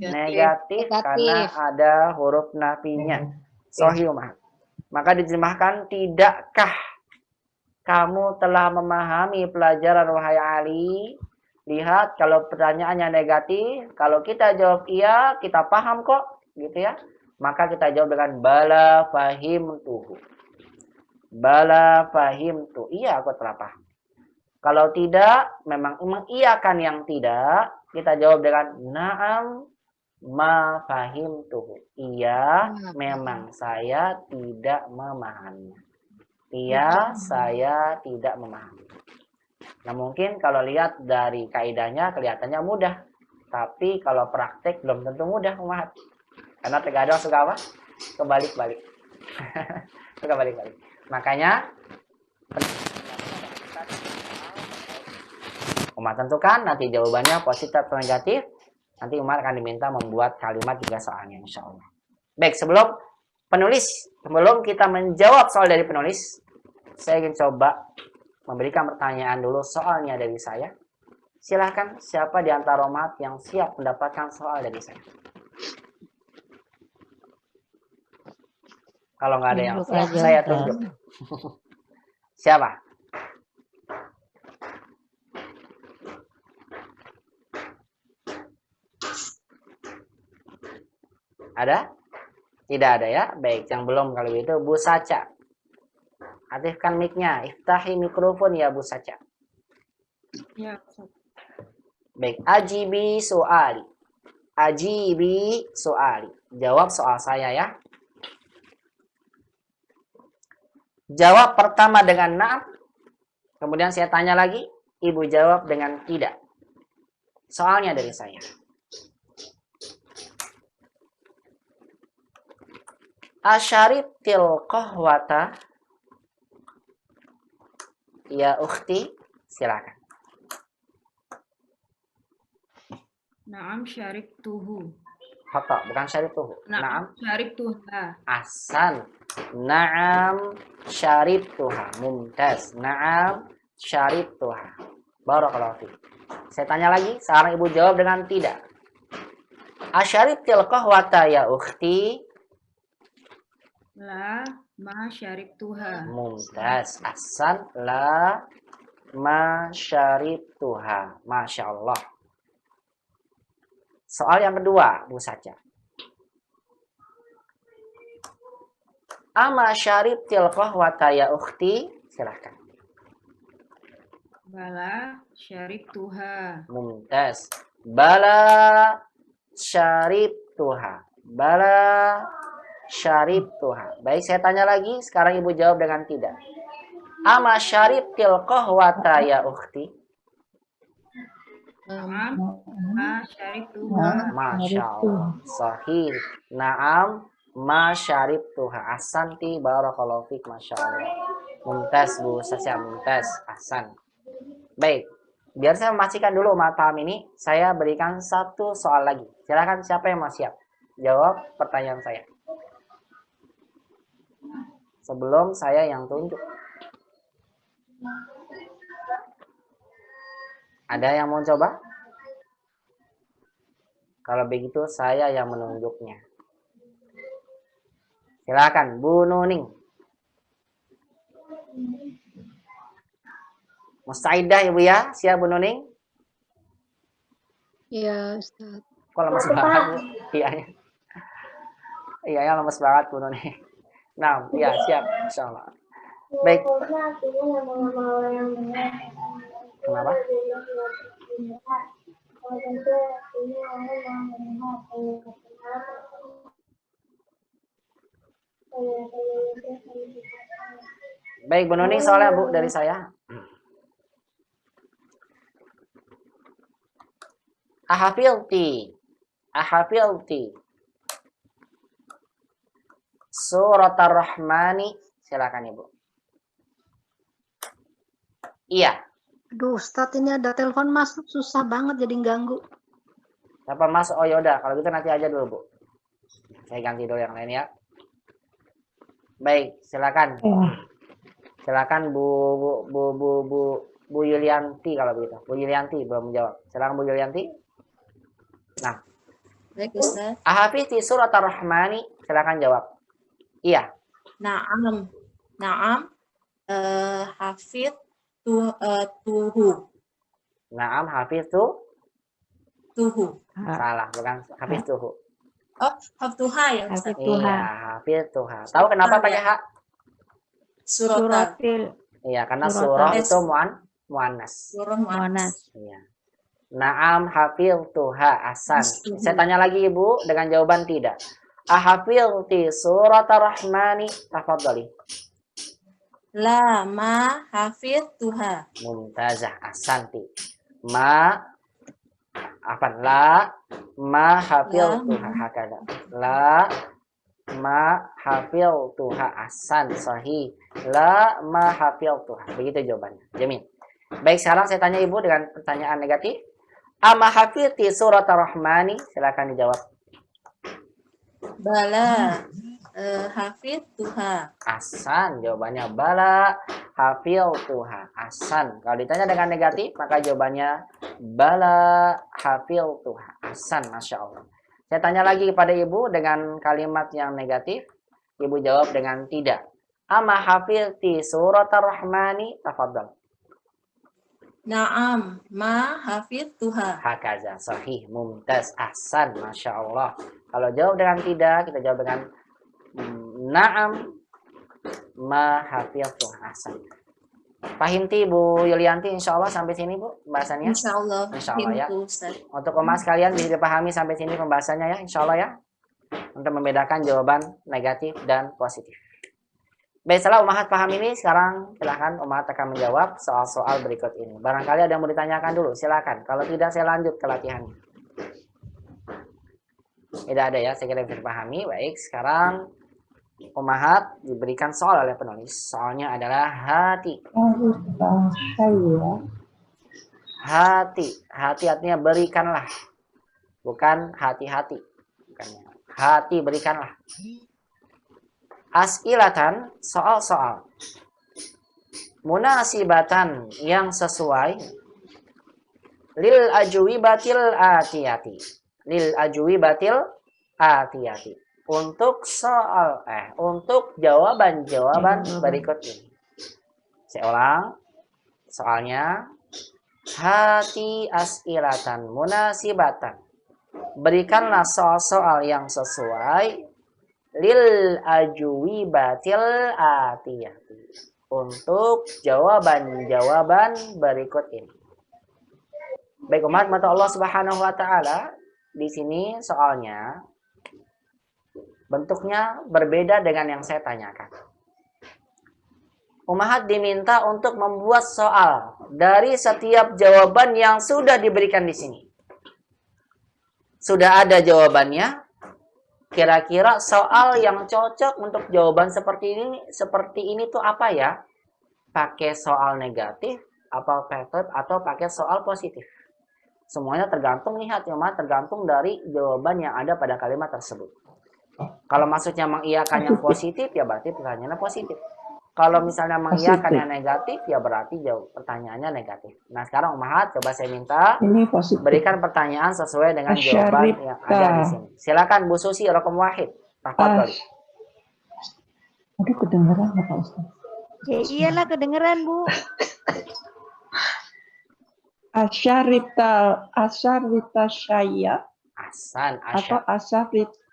Negatif karena ada huruf nafinya. Sahih. Maka diterjemahkan, tidakkah kamu telah memahami pelajaran wahai Ali? Lihat kalau pertanyaannya negatif, kalau kita jawab iya, kita paham kok, gitu ya. Maka kita jawab dengan bala fahimtuhu. Bala fahimtu. Iya, aku telah paham. Kalau tidak, memang mengiyakan yang tidak, kita jawab dengan na'am ma fahimtuhu. Iya, memang saya tidak memahaminya. Iya, saya tidak memahami. Nah, mungkin kalau lihat dari kaidahnya kelihatannya mudah. Tapi kalau praktek belum tentu mudah memahami. Karena terkadang suka apa? Kebalik-balik. Kebalik-balik. Makanya Umar tentukan nanti jawabannya positif atau negatif. Nanti Umar akan diminta membuat kalimat juga soalnya, insya Allah. Baik, sebelum kita menjawab soal dari penulis, saya ingin coba memberikan pertanyaan dulu soalnya dari saya. Silahkan siapa di antara umat yang siap mendapatkan soal dari saya? Kalau nggak ada yang siap, saya tunjuk. Siapa? Ada? Tidak ada ya? Baik, yang belum kalau itu Bu Saca. Aktifkan mic-nya. Iftahi mikrofon ya Bu Saca. Ya. Baik, ajibi soali. Ajibi soali. Jawab soal saya ya. Jawab pertama dengan na'am. Kemudian saya tanya lagi. Ibu jawab dengan tidak. Soalnya dari saya. Asyaribtil qahwata ya ukhti, silakan. Naam syaribtuhu. Khata, bukan syaribtuhu. Naam syaribtuha. Ahsan. Naam syaribtuha. Mumtaz. Naam syaribtuha. Barakallahu fiik. Saya tanya lagi, sekarang ibu jawab dengan tidak. Asyaribtil qahwata ya ukhti? La ma syaribtuha. Mumtaz. Ahsan. La ma syaribtuha. Masya Allah. Soal yang kedua, Bu Saja. Ama syaribtil qahwata ya ukhti? Silahkan. Bala syaribtuha. Mumtaz. Bala syaribtuha. Bala syaribtuha. Baik, saya tanya lagi. Sekarang Ibu jawab dengan tidak. Ama syaribtil qahwata ya ukhti? Naam ma syaribtuha. Masya Allah. Sahih. Naam ma syaribtuha. Ahsanti barakallahu fik. Masya Allah. Mumtaz Bu Sasya. Mumtaz. Ahsan. Baik. Biar saya memastikan dulu paham ini, saya berikan satu soal lagi. Silakan siapa yang mau siap jawab pertanyaan saya. Sebelum saya yang tunjuk. Ada yang mau coba? Kalau begitu saya yang menunjuknya. Silakan Bu Nuning. Mustaidah Ibu ya? Siap Bu Nuning? Ya, Ustaz. Kok lemes banget Bu? Iya ya. Iya ya, lemes banget Bu Nuning. Nah, iya siap. Insyaallah. Baik. Kenapa? Baik, Bu Nuning soalnya Bu dari saya. Ahafilti Surat Ar-Rahmani. Silakan Ibu. Iya. Aduh, Ustaz, ini ada telepon masuk, susah banget jadi ganggu. Siapa masuk? Oh yaudah, kalau gitu nanti aja dulu Bu. Saya ganti dulu yang lain ya. Baik, silakan. Silakan Bu Yulianti kalau begitu. Bu Yulianti belum menjawab. Silakan Bu Yulianti. Nah. Baik, Ustaz. Ahafidhi surat Ar-Rahmani. Silakan jawab. Iya. Naam. Naam. Hafid tuhu. Naam hafidh Tuhu. Salah, bukan hafidh tuhu. Oh, haftuha ya, Ustaz. Iya, hafidh tuha. Tahu kenapa pakai hak? Suratil. Iya, karena surah itu muannas. Surah muannas. Iya. Naam hafidh tuha. Ahsan. Saya tanya lagi Ibu dengan jawaban tidak. Ahafidhti surat Ar-Rahmani. Tafadhali. La ma hafidh tuha. Mumtazah. Ahsanti. La ma hafidh tuha. Hakada. La ma hafidh tuha. Ahsan. Sahih. La ma hafidh tuha. Begitu jawabannya. Jamin. Baik, sekarang saya tanya Ibu dengan pertanyaan negatif. Ama hafidhti surat Ar-Rahmani. Silakan dijawab. Bala hafidh tuha. Ahsan, jawabannya bala hafidh tuha. Ahsan. Kalau ditanya dengan negatif, maka jawabannya bala hafidh tuha. Ahsan, Masya Allah. Saya tanya lagi kepada Ibu dengan kalimat yang negatif. Ibu jawab dengan tidak. Ama hafidhti surat Ar-Rahmani. Tafadhal. Naam ma hafidh tuha. Hakaza. Sahih. Mumtaz. Ahsan. Masya Allah. Kalau jawab dengan tidak, kita jawab dengan na'am ma hafidh tuha. Ahsan. Fahimti Bu Yulianti, insya Allah sampai sini Bu pembahasannya. Insya Allah. Insya Allah ya. Ustaz. Untuk emas kalian bisa dipahami sampai sini pembahasannya ya, insya Allah ya. Untuk membedakan jawaban negatif dan positif. Baik, setelah Umahat paham ini, sekarang silahkan Umahat akan menjawab soal-soal berikut ini. Barangkali ada yang mau ditanyakan dulu, silakan. Kalau tidak, saya lanjut ke latihannya. Tidak ada ya, saya kira bisa dipahami. Baik, sekarang Umahat diberikan soal oleh penulis. Soalnya adalah hati. Hati. Hati artinya berikanlah. Bukan hati-hati. Bukannya. Hati berikanlah. As'ilatan, soal-soal. Munasibatan yang sesuai. Lil ajwibatil atiyati. lil ajwibatil atiyati. Untuk untuk jawaban-jawaban berikut ini. Saya ulang soalnya. Hati as'ilatan munasibatan. Berikanlah soal-soal yang sesuai lil ajwibatil atiyati. Untuk jawaban-jawaban berikut ini. Baik umat mata Allah Subhanahu wa taala, di sini soalnya bentuknya berbeda dengan yang saya tanyakan. Ummahat diminta untuk membuat soal dari setiap jawaban yang sudah diberikan di sini. Sudah ada jawabannya. Kira-kira soal yang cocok untuk jawaban seperti ini tuh apa ya? Pakai soal negatif atau pakai soal positif. Semuanya tergantung, lihat ya, tergantung dari jawaban yang ada pada kalimat tersebut. Kalau maksudnya mengiyakan yang positif, ya berarti pertanyaannya positif. Kalau misalnya mengiyakan yang negatif, ya berarti pertanyaannya negatif. Nah sekarang Ummahat, coba saya minta berikan pertanyaan sesuai dengan jawaban yang ada di sini. Silakan Bu Susi, raqam wahid. Tafadhol. Aduh, kedengeran nggak Pak Ustaz? Ya iyalah kedengeran Bu. Asyarita syaya. Atau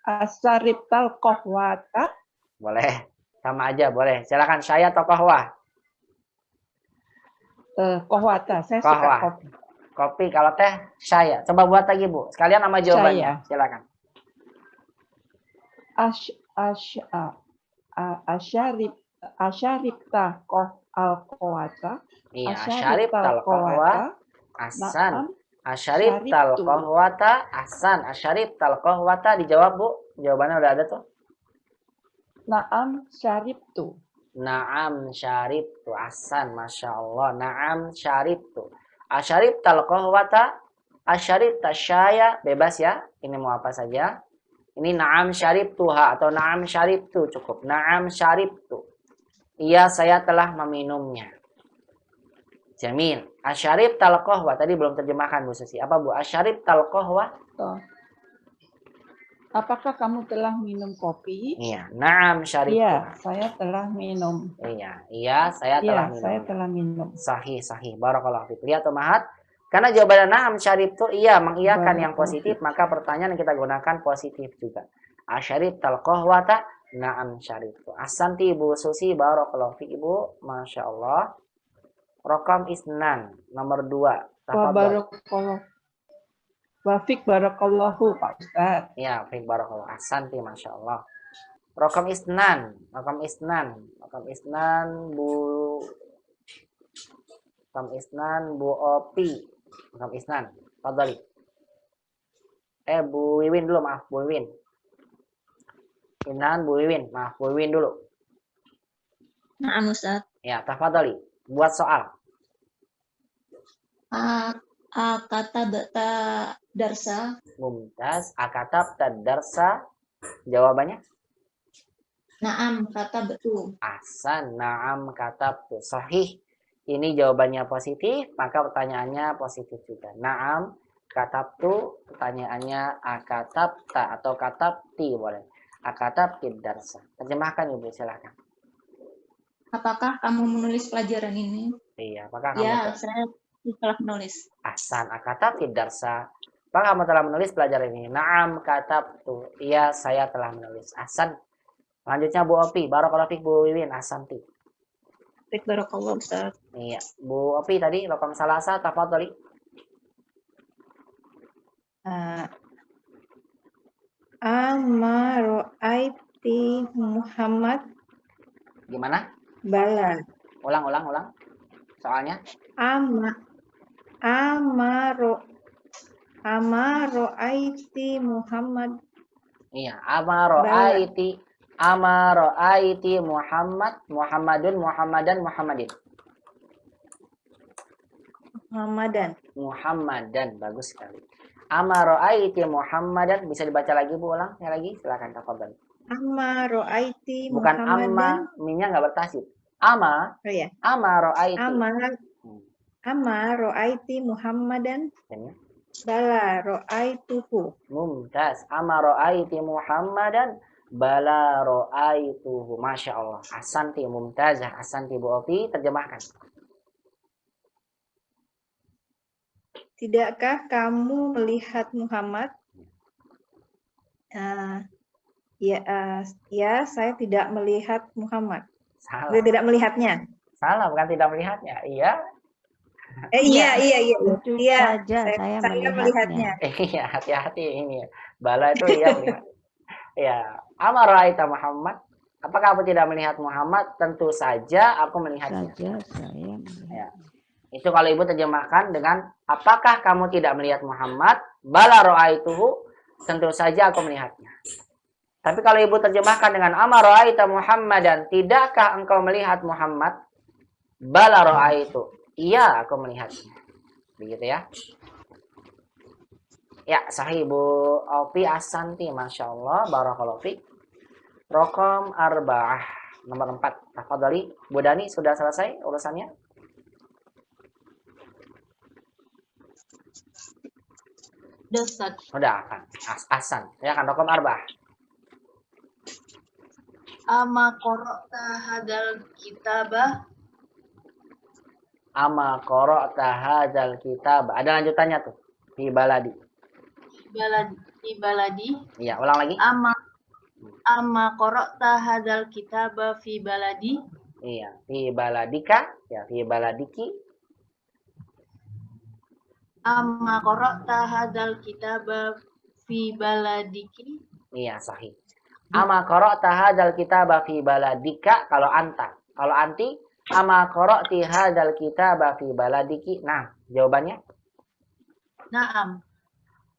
asyarital kohwata. Boleh. Sama aja boleh. Silakan saya atau kohwah. Kohwata. Saya kohwah. suka kopi. Kopi kalau teh saya. Coba buat lagi Bu. Sekalian nama jawabannya. Silakan. Asyaribta kohwata. Iya, asyaribtal kohwata. Asan. Asyaribtal kohwata. Asan. Asyaribtal kohwata. Dijawab Bu. Jawabannya udah ada tuh. Naam syaribtu. Naam syaribtu. Asan, Masya Allah. Naam syaribtu. Asyaribtal kohwata. Asyaribta syaya. Bebas ya. Ini mau apa saja. Ini naam syaribtuha atau naam syaribtu. Cukup. Naam syaribtu. Iya, saya telah meminumnya. Jamil. Asyaribtal kohwa. Tadi belum terjemahkan Bu Susi. Apa Bu? Asyaribtal kohwa. Apakah kamu telah minum kopi? Iya, naam syaribtu. Iya, saya telah minum. Iya, saya telah minum. Saya telah minum. Sahih. Barakallahu fiik. Lihat Ummahat, karena jawabannya naam syaribtu, iya mengiyakan yang positif, maka pertanyaan yang kita gunakan positif juga. Asyaribtal kohwata, naam syaribtu. Ahsanti Bu Susi, barakallahu fiik Ibu, Masya Allah. Raqam isnan, nomor 2. Wafik barakallahu Pak Ustaz. Ya, wafik barakallahu. Ahsanti, Masya Allah. Raqam isnan Bu Opi. Raqam isnan. Fadhali. Bu Wiwin dulu, maaf Bu Wiwin. Isnan Bu Wiwin, maaf Bu Wiwin dulu. Naam Ustaz. Ya, tafadhali. Buat soal. Akatabta darsa. Mumtaz. Akatabta darsa. Jawabannya? Naam katabtu. Ahsan. Naam katabtu. Sahih. Ini jawabannya positif, maka pertanyaannya positif juga. Naam katabtu. Pertanyaannya akatabta atau katabti boleh. Akatabti darsa. Terjemahkan Ibu, silakan. Apakah kamu menulis pelajaran ini? Iya, apakah kamu? Ya, saya telah menulis. Ahsan, akatabti darsa. Apakah kamu telah menulis pelajaran ini? Naam katabtu. Iya, saya telah menulis. Ahsan. Selanjutnya Bu Opi, barakallahu fiik Bu Wiwin, ahsanti. Baik, barakallahu Ustaz. Iya, Bu Opi tadi raqam salasa, tafadhali. Amaro'aiti Muhammad. Gimana? Bala. Ulang. Soalnya? Amaro'aiti Muhammad. Iya, amaro'aiti Muhammadun, Muhammadan, bagus sekali. Amaro'aiti Muhammadan, bisa dibaca lagi Bu, ulang lagi, silakan tafadhal. Amaro'aiti Bukan Muhammadan. amma, minnya nggak bertasib. Ama, Oh ya. amaro'aiti. Amaro'aiti Muhammadan. Bala ro'aituhu. Mumtaz. Ama ra'aiti Muhammadan? Bala ra'aituhu. Masya Allah. Ahsanti mumtazah. Ahsanti Bu Opi. Terjemahkan. Tidakkah kamu melihat Muhammad? Ya, saya tidak melihat Muhammad. Salah. Saya tidak melihatnya. Salah, bukan tidak melihatnya. Iya. Iya. Tentu Iya, saja saya melihatnya. melihatnya. Iya, hati-hati ini. Bala itu iya melihat. Ya, ama ra'aita Muhammad? Apakah kamu tidak melihat Muhammad? Tentu saja aku melihatnya. Saja saya melihat. Ya. Itu kalau ibu terjemahkan dengan apakah kamu tidak melihat Muhammad? Bala ra'aituhu, tentu saja aku melihatnya. Tapi kalau ibu terjemahkan dengan ama ra'aita Muhammadan, tidakkah engkau melihat Muhammad? Bala ra'aitu, iya aku melihatnya. Begitu ya. Ya, sahih Bu Opi Asanti, Masya Allah, barakallahu fiik. Rokom arba'ah, nomor 4. Tafadhali, Bu Dani, sudah selesai urusannya? Udah kan? Asan. Ya kan, rokom arba'ah. Ama qara'ta hadal kitabah. Ama qara'ta hadzal kitab. Ada lanjutannya tuh. Fi baladi. Fi baladi. Iya, ulang lagi. Ama qara'ta hadzal kitaba fi baladi. Iya, fi baladika, ya fi baladiki. Amma qara'ta hadzal kitaba fi baladiki. Iya, sahih. Ama qara'ta hadzal kitaba fi baladika, kalau anta. Kalau anti, ama qara'ti hadzal kitaba fi baladiki. Nah, jawabannya? Naam.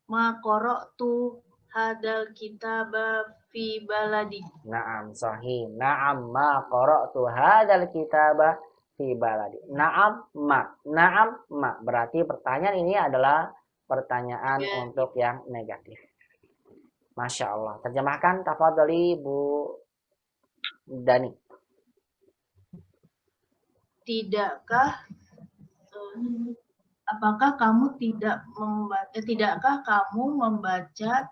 Ma qara'tu hadzal kitaba fi baladi. Naam, sahih. Naam ma qara'tu hadzal kitaba fi baladi. Naam ma. Naam ma. Berarti pertanyaan ini adalah pertanyaan untuk yang negatif. Masya Allah. Terjemahkan tafadhali Bu Dani. Apakah kamu tidakkah kamu membaca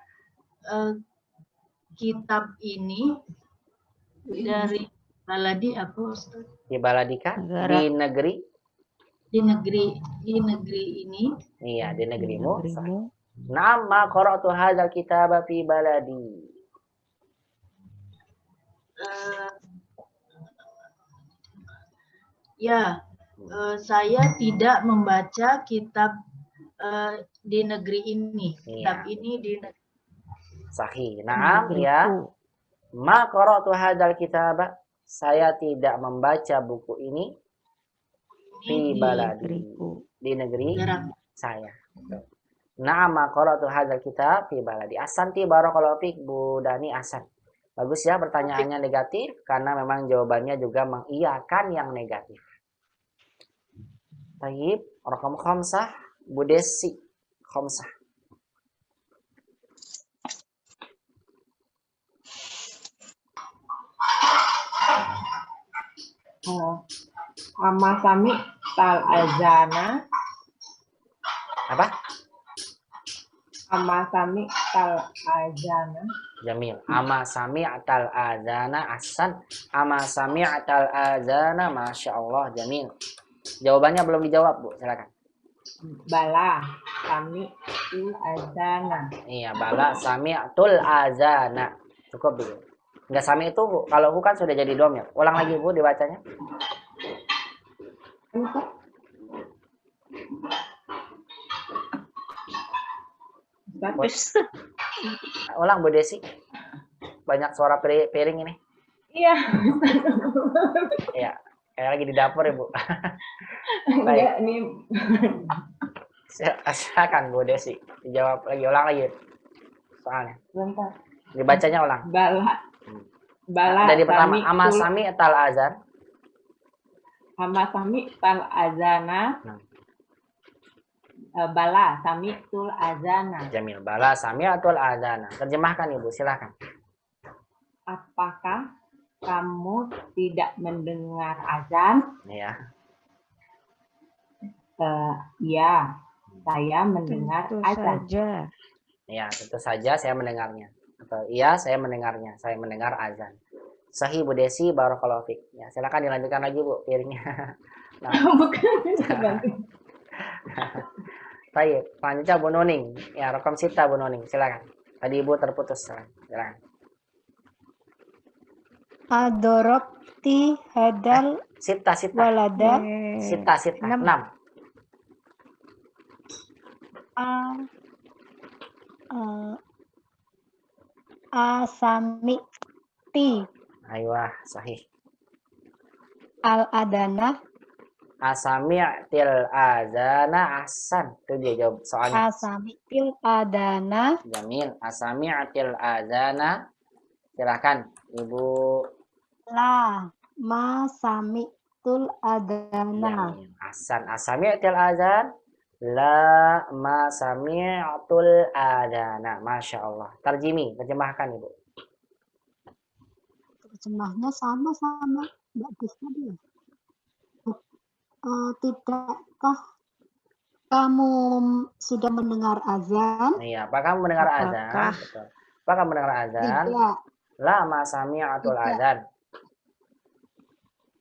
kitab ini dari baladi apa Ustaz? Di baladika, di negeri. Di negeri ini. Iya, di negerimu. Naam ma qara'tu hadzal kitaba fi baladi. Saya tidak membaca kitab di negeri ini. Kitab ini di negeri. Sahih. Naam ya. Ma qara'tu hadzal kitaba. Saya tidak membaca buku ini fi baladi. Di negeri saya. Naam ma qara'tu hadzal kitab fi baladi. Asanti barakallahu fiik Bu Dani Asan. Bagus ya, pertanyaannya negatif karena memang jawabannya juga mengiyakan yang negatif. Baik, rakam khamsah, Bu Desi khamsah. Ama sami tal azana. Apa? Ama sami tal azana. Jamil. Ama sami'atal adzana. Ahsan. Ama sami'atal adzana. Masya Allah. Jamil. Jawabannya belum dijawab, Bu. Silakan. Bala sami'tul azana. Iya, bala sami'tul azana. Cukup, Bu. Enggak sami itu, Bu. Kalau bukan sudah jadi domir. Ulang lagi, Bu, dibacanya. Ulang Bu Desi. Banyak suara piring ini. Iya. Iya, kayak lagi di dapur ya Bu. Baik. Ini. Silakan Bu Desi. Dijawab lagi, ulang lagi. Soalnya. Bentar. Dibacanya ulang. Bala. Dari pertama, ama sami tal azan. Ama sami tal azana. Bala sami'tul azana. Jamil. Bala sami'tul azana. Terjemahkan Ibu, silakan. Apakah kamu tidak mendengar azan? Iya. Iya. Saya mendengar Tentu azan. saja. Ya, tentu saja saya mendengarnya. Atau iya, saya mendengarnya. Saya mendengar azan. Sahih Bu Desi, barakallahu fik. Ya, silakan dilanjutkan lagi Bu piringnya. Nah. Baik, selanjutnya Bu Nuning. Ya, rekam sita Bu Nuning, silakan. Tadi Ibu terputus, silakan. Adorobti hadal Sita. walada. Sita. 6. Asamiti Aywa, sahih. al-adana. Asami'til azana ahsan. Itu dia jawab soalnya. Asamitil adana. Jamil. Asami'til azana. Silakan Ibu. La ma samitul adana. Jamil. Ahsan. Asami'til azan. La ma sami'tul adana. Masya Allah. Tarjimi, terjemahkan Ibu. Terjemahnya sama Mbak Gus tadi ya. Tidakkah kamu sudah mendengar azan? Iya, apa kamu mendengar azan? Betul. Apa kamu mendengar azan? Tidak. La ma sami'atul azan.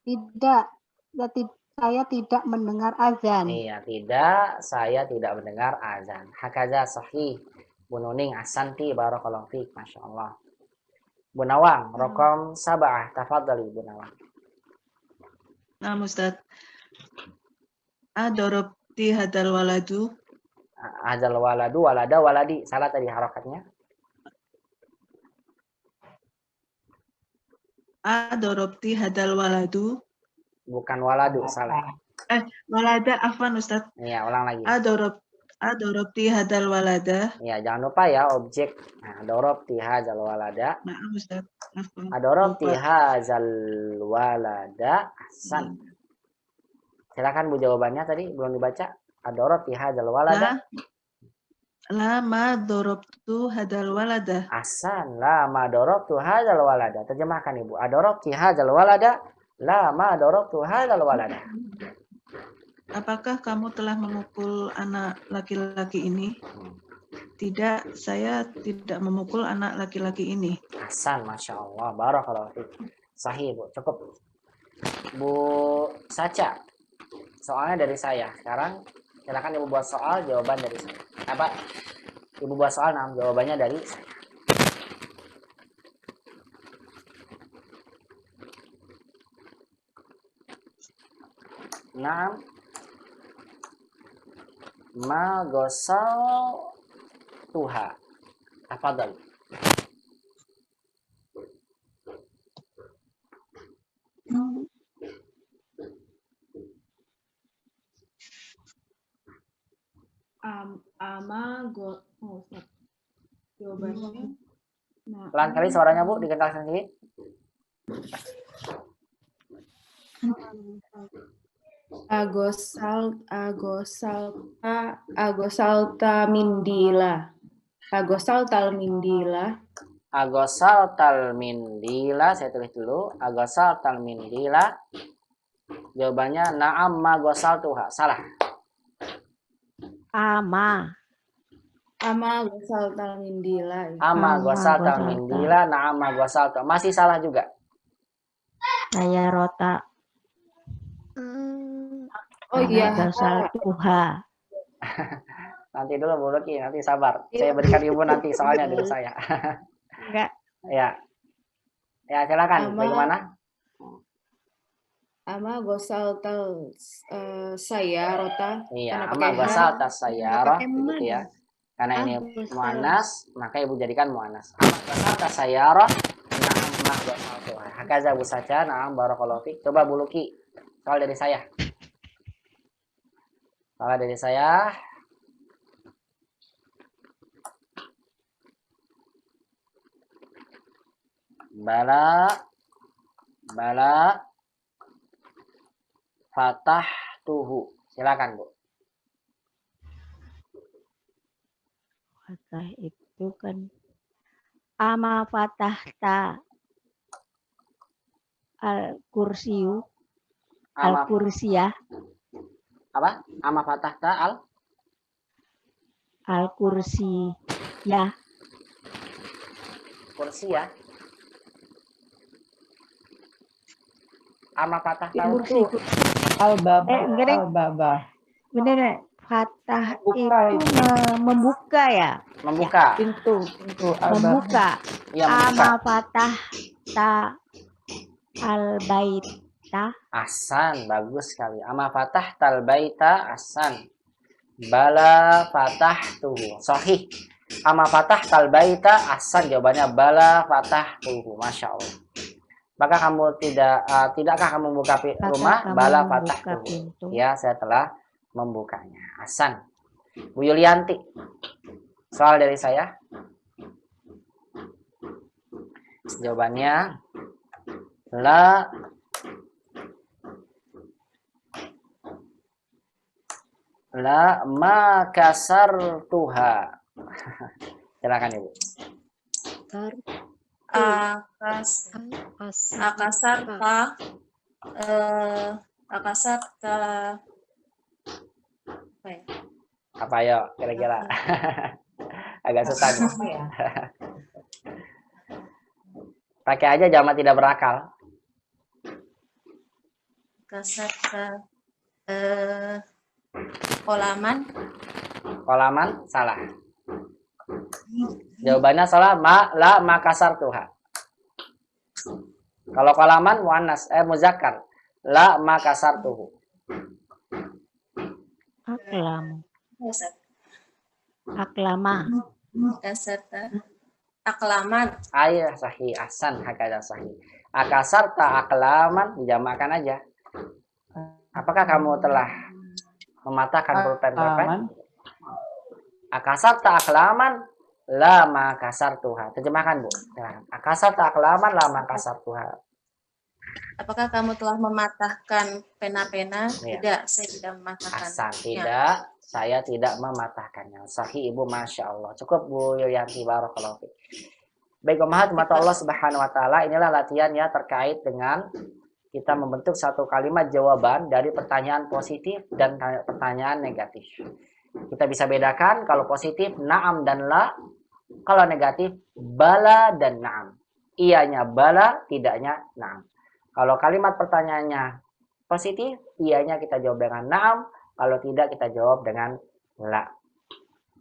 Tidak. Saya tidak mendengar azan. Iya, tidak. Saya tidak mendengar azan. Hakaza sahih. Bu Nuning ahsanti barakallahu fiik. Masya Allah. Bu Nawang, rokom sab'ah. Tafadhali Bu Nawang. Nah, Ustaz. Adorobti hadal waladu. Hadal waladu, walada, waladi. Salah tadi harokatnya. Adorobti hadal waladu. Bukan waladu, salah. Walada, afwan Ustaz. Iya, ulang lagi. Adorobti hadal walada. Iya, jangan lupa ya objek. Nah, adorobti hadal walada. Maaf Ustaz. Adorobti hadal walada. Ahsan. Silakan Bu jawabannya tadi belum dibaca. Adorobti hadal walada. Lama dorobtu hadal walada. Ahsan. Lama dorobtu hadal walada. Terjemahkan Ibu. Adorobti hadal walada. Lama dorobtu hadal walada. Apakah kamu telah memukul anak laki-laki ini? Tidak, saya tidak memukul anak laki-laki ini. Ahsan, Masya Allah. Barakallahu fiik. Sahih, Bu. Cukup. Bu Saca. Soalnya dari saya. Sekarang silakan Ibu buat soal, jawaban dari saya. Apa? Ibu buat soal, jawabannya dari saya. Nah, ma gosal tuha. Tafadhal. Jawabannya. Pelan kali suaranya Bu, dikencangkan sedikit. Agosalta mindila. Agosaltal mindila, saya tulis dulu. Agosaltal mindila. Jawabannya na'am ma gosaltuha. Salah. Ama gosaltal mindila. Ama gosaltal mindila, na'am ma gosaltuha. Masih salah juga. saya rota. Oh iya. Gosaltuha. Nanti dulu Bu Luki, nanti sabar. Saya berikan Ibu nanti soalnya dulu saya. Enggak. Ya. Ya, silakan. Bagaimana? Ama gosaltal sayarota. Iya, ama gosaltal sayarah gitu ya. Karena ini muannas, maka Ibu jadikan muannas. Ama gosaltal sayarah, na'am ma gosaltuha. Hakaza Bu Saca, na'am barakallahu fiik. Coba Bu Luki. Soal dari saya. Soal dari saya. Bala fatah tuhu. Silakan Bu. Fatah itu kan ama fatahta al-kursiyu al-kursiyah. Apa? Ama fatahta al Al-kursi. Ya. Kursi ya. Ama patah tahu Kursi. Al-baba. Enggak, Al-baba. bener. Fatah Buka itu itu. membuka ya. membuka. Pintu. Al-baba. Membuka. Iya, membuka. Ama fatah ta al-baita. Ahsan, bagus sekali. Ama fatah tal baita ahsan. Bala fatah tuhu. Sahih. Ama fatah tal baita ahsan. Jawabannya bala fatah tuhu. Masya Allah. Maka kamu tidakkah kamu membuka rumah? Kamu Bala membuka fatah tuhu. pintu. Ya, saya telah membukanya. Ahsan. Bu Yulianti. Soal dari saya. Jawabannya la ma kasartuha. Silakan Ibu. Akasarta apa ya? Apa ya kira-kira? Agak susah nih. Pakai aja jamak tidak berakal. Akasarta kolaman. Kolaman salah. Jawabannya salah. La makasar tuha. Kalau kolaman muannas muzakkar. La makasar tuhu. Aklam. Aklama. Akasarta aklaman. Ayah sahih ahsan hakada sahih. Akasarta aklaman dijamakkan aja. Apakah kamu telah mematahkan pulpen? Akasarta aklaman la makasartuha. Terjemahkan Bu. Akasarta aklaman la makasartuha. Apakah kamu telah mematahkan pena-pena? Ya. Tidak, saya tidak mematahkan. Ahsan, tidak. Saya tidak mematahkannya. Sahih Ibu, Masya Allah. Cukup Bu Yulianti, barakallahu fiik. Baik, umat Allah Subhanahu wa taala, inilah latihan ya terkait dengan kita membentuk satu kalimat jawaban dari pertanyaan positif dan pertanyaan negatif. Kita bisa bedakan kalau positif na'am dan la, kalau negatif bala dan na'am. Iyanya bala, tidaknya na'am. Kalau kalimat pertanyaannya positif, iyanya kita jawab dengan na'am, kalau tidak kita jawab dengan la.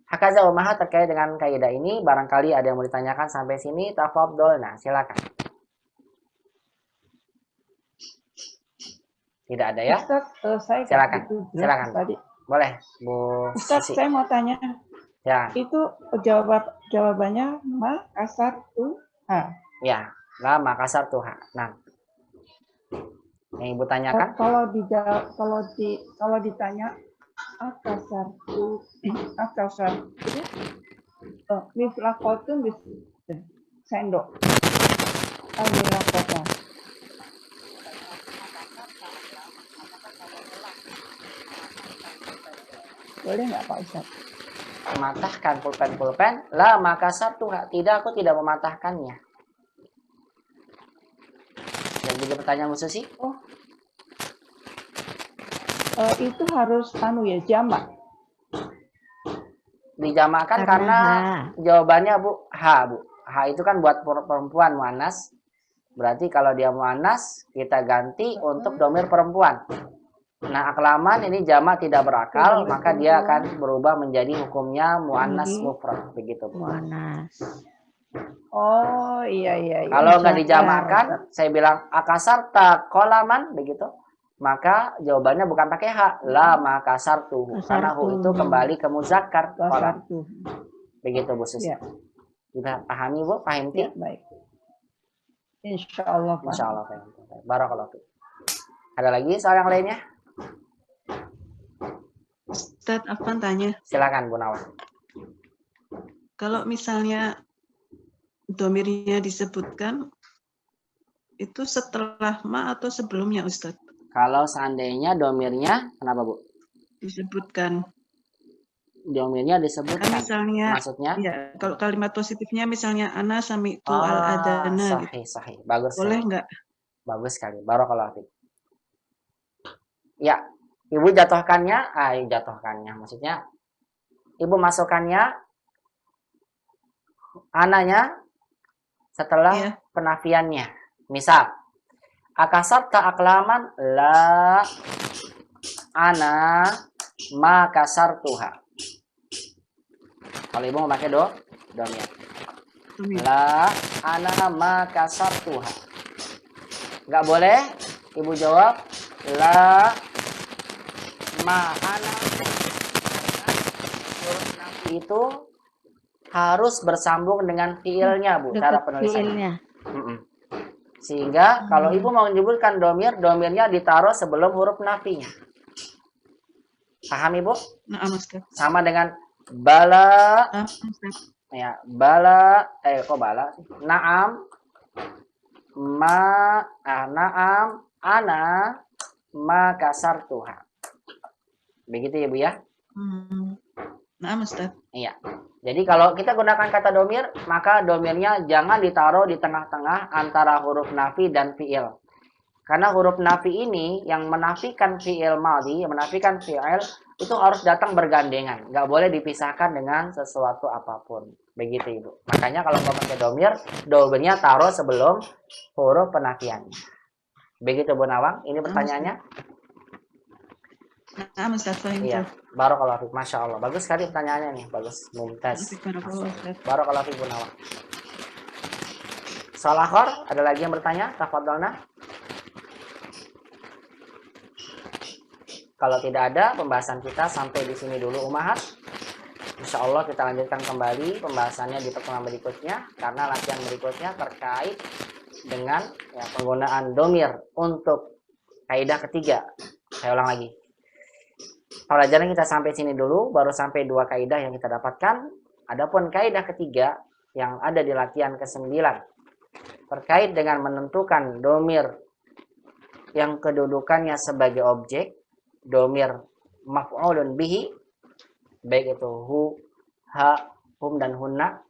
Hakaza umaha terkait dengan kaidah ini, barangkali ada yang mau ditanyakan sampai sini, tafadhol. Nah, silakan. Tidak ada ya? Ustaz, saya silakan. Silakan. Tadi. Boleh, Bu. Ustaz, saya mau tanya. Ya. Itu jawabannya makasar tuha. Ya, la makasar tuha. Nah. Yang Ibu tanyakan? Kalau ditanya akasar mislakotun sendok. Alilakotun. Boleh nggak Pak Ustaz? Mematahkan pulpen, la makasar tuha. Tidak, aku tidak mematahkannya. Yang jadi pertanyaan Bu Susi? Itu harus jamak. Dijamakkan karena jawabannya Bu, Bu. H itu kan buat perempuan muannas. Berarti kalau dia muannas, kita ganti untuk domir perempuan. Nah, aklaman ini jamak tidak berakal, maka dia akan berubah menjadi hukumnya muannas mufrad, begitu Bu. Muannas. Oh, iya. Kalau nggak dijamakkan, saya bilang akasarta kolaman, begitu. Maka jawabannya bukan pakai H, la makasartuhu. Karena hu itu kembali ke muzakkar. Begitu Bu Susi. Ya. Sudah pahami Bu? Paham ya, baik. Insyaallah. Insyaallah. Barakallahu fiik. Ada lagi soal yang lainnya? Ustaz Afan tanya. Silakan Bu Nawal. Kalau misalnya domirnya disebutkan, itu setelah ma atau sebelumnya Ustaz? Kalau seandainya domirnya, kenapa Bu? Disebutkan. Domirnya disebutkan. Kan misalnya, maksudnya? Ya, kalau kalimat positifnya misalnya ana sami'tu al-adana. Sahih. Bagus. Boleh nggak? Bagus sekali. Barakallahu fiik. Ya, Ibu jatuhkannya, maksudnya ibu masukkannya ananya setelah penafiannya. Misal, akasarta aklaman la ana ma kasartuha. Kalau ibu memakai domir. La ana ma kasartuha. Nggak boleh ibu jawab la ma ana. Huruf nafi itu harus bersambung dengan fiilnya, Bu, cara penulisannya. Sehingga kalau ibu mau menyebutkan domir, domirnya ditaruh sebelum huruf nafinya. Paham ibu? Sama dengan bala. Ya, bala. Kok bala? Naam. Naam. Ana. Ma kasartuha. Begitu ya, Bu ya? Naam, Ustaz. Iya. Jadi kalau kita gunakan kata domir, maka domirnya jangan ditaruh di tengah-tengah antara huruf nafi dan fiil. Karena huruf nafi ini yang menafikan fiil madhi, yang menafikan fiil, itu harus datang bergandengan. Nggak boleh dipisahkan dengan sesuatu apapun. Begitu, Ibu. Makanya kalau mau pakai domir, domirnya taruh sebelum huruf penafiannya. Begitu, Bu Nawang. Ini pertanyaannya. Nah, Ustaz, iya. Barakallahu fiik. Masya Allah. Bagus sekali pertanyaannya nih. Bagus. Mumtaz. Barakallahu fiik, Bu Nawang. Soal akhir, ada lagi yang bertanya? Tafadhalna. Kalau tidak ada, pembahasan kita sampai di sini dulu, Ummahat. Insya Allah kita lanjutkan kembali pembahasannya di pertemuan berikutnya. Karena latihan berikutnya terkait dengan penggunaan domir untuk kaidah ketiga. Saya ulang lagi. Pelajaran kita sampai sini dulu, baru sampai 2 kaidah yang kita dapatkan. Adapun kaidah ketiga yang ada di latihan ke-9 terkait dengan menentukan domir yang kedudukannya sebagai objek, domir maf'ulun bihi, baik itu hu, ha, hum, dan hunna.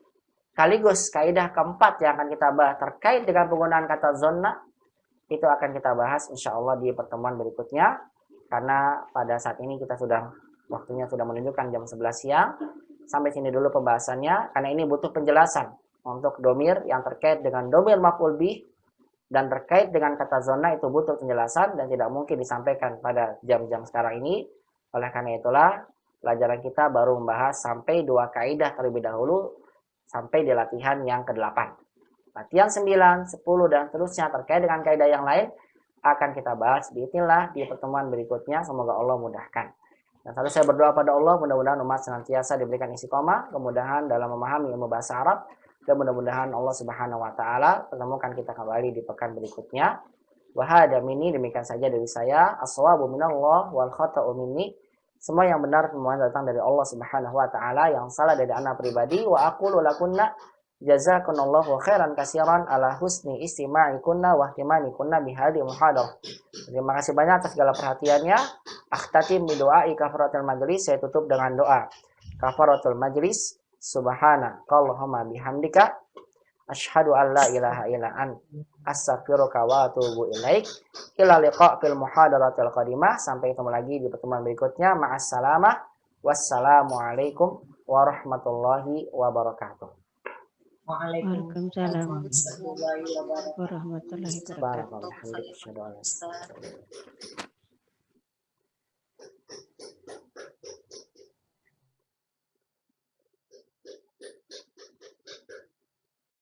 Sekaligus kaidah keempat yang akan kita bahas terkait dengan penggunaan kata zonna, itu akan kita bahas insya Allah di pertemuan berikutnya. Karena pada saat ini kita waktunya sudah menunjukkan jam 11 siang. Sampai sini dulu pembahasannya, karena ini butuh penjelasan untuk domir yang terkait dengan domir maf'ul bih dan terkait dengan kata zona, itu butuh penjelasan dan tidak mungkin disampaikan pada jam-jam sekarang ini. Oleh karena itulah pelajaran kita baru membahas sampai 2 kaidah terlebih dahulu sampai di latihan yang ke-8. Latihan 9, 10 dan seterusnya terkait dengan kaidah yang lain akan kita bahas biidznillah di pertemuan berikutnya. Semoga Allah mudahkan. Dan selalu saya berdoa pada Allah, mudah-mudahan umat senantiasa diberikan istiqomah, kemudahan dalam memahami ilmu bahasa Arab, dan mudah-mudahan Allah Subhanahu wa taala pertemukan kita kembali di pekan berikutnya. Wa hada minni, demikian saja dari saya. As-shawabu minallah wal khata'u minni. Semua yang benar semuanya datang dari Allah Subhanahu wa taala, yang salah dari anak pribadi. Wa aqulu lakunna jazakumullahu khairan katsiran ala husni istima'ikunna wa ihtimamikunna bihadhihi muhadarah. Terima kasih banyak atas segala perhatiannya. Akhtatim bi du'ai kafaratul majlis. Saya tutup dengan doa kafaratul majlis. Subhanakallahumma bihamdika asyhadu an la ilaha illa anta astaghfiruka wa atubu ilaik. Ila liqa fil muhadaratil qadimah. Sampai ketemu lagi di pertemuan berikutnya. Ma'assalamah. Wassalamualaikum warahmatullahi wabarakatuh. Waalaikumsalam warahmatullahi wabarakatuh. Subhanallah.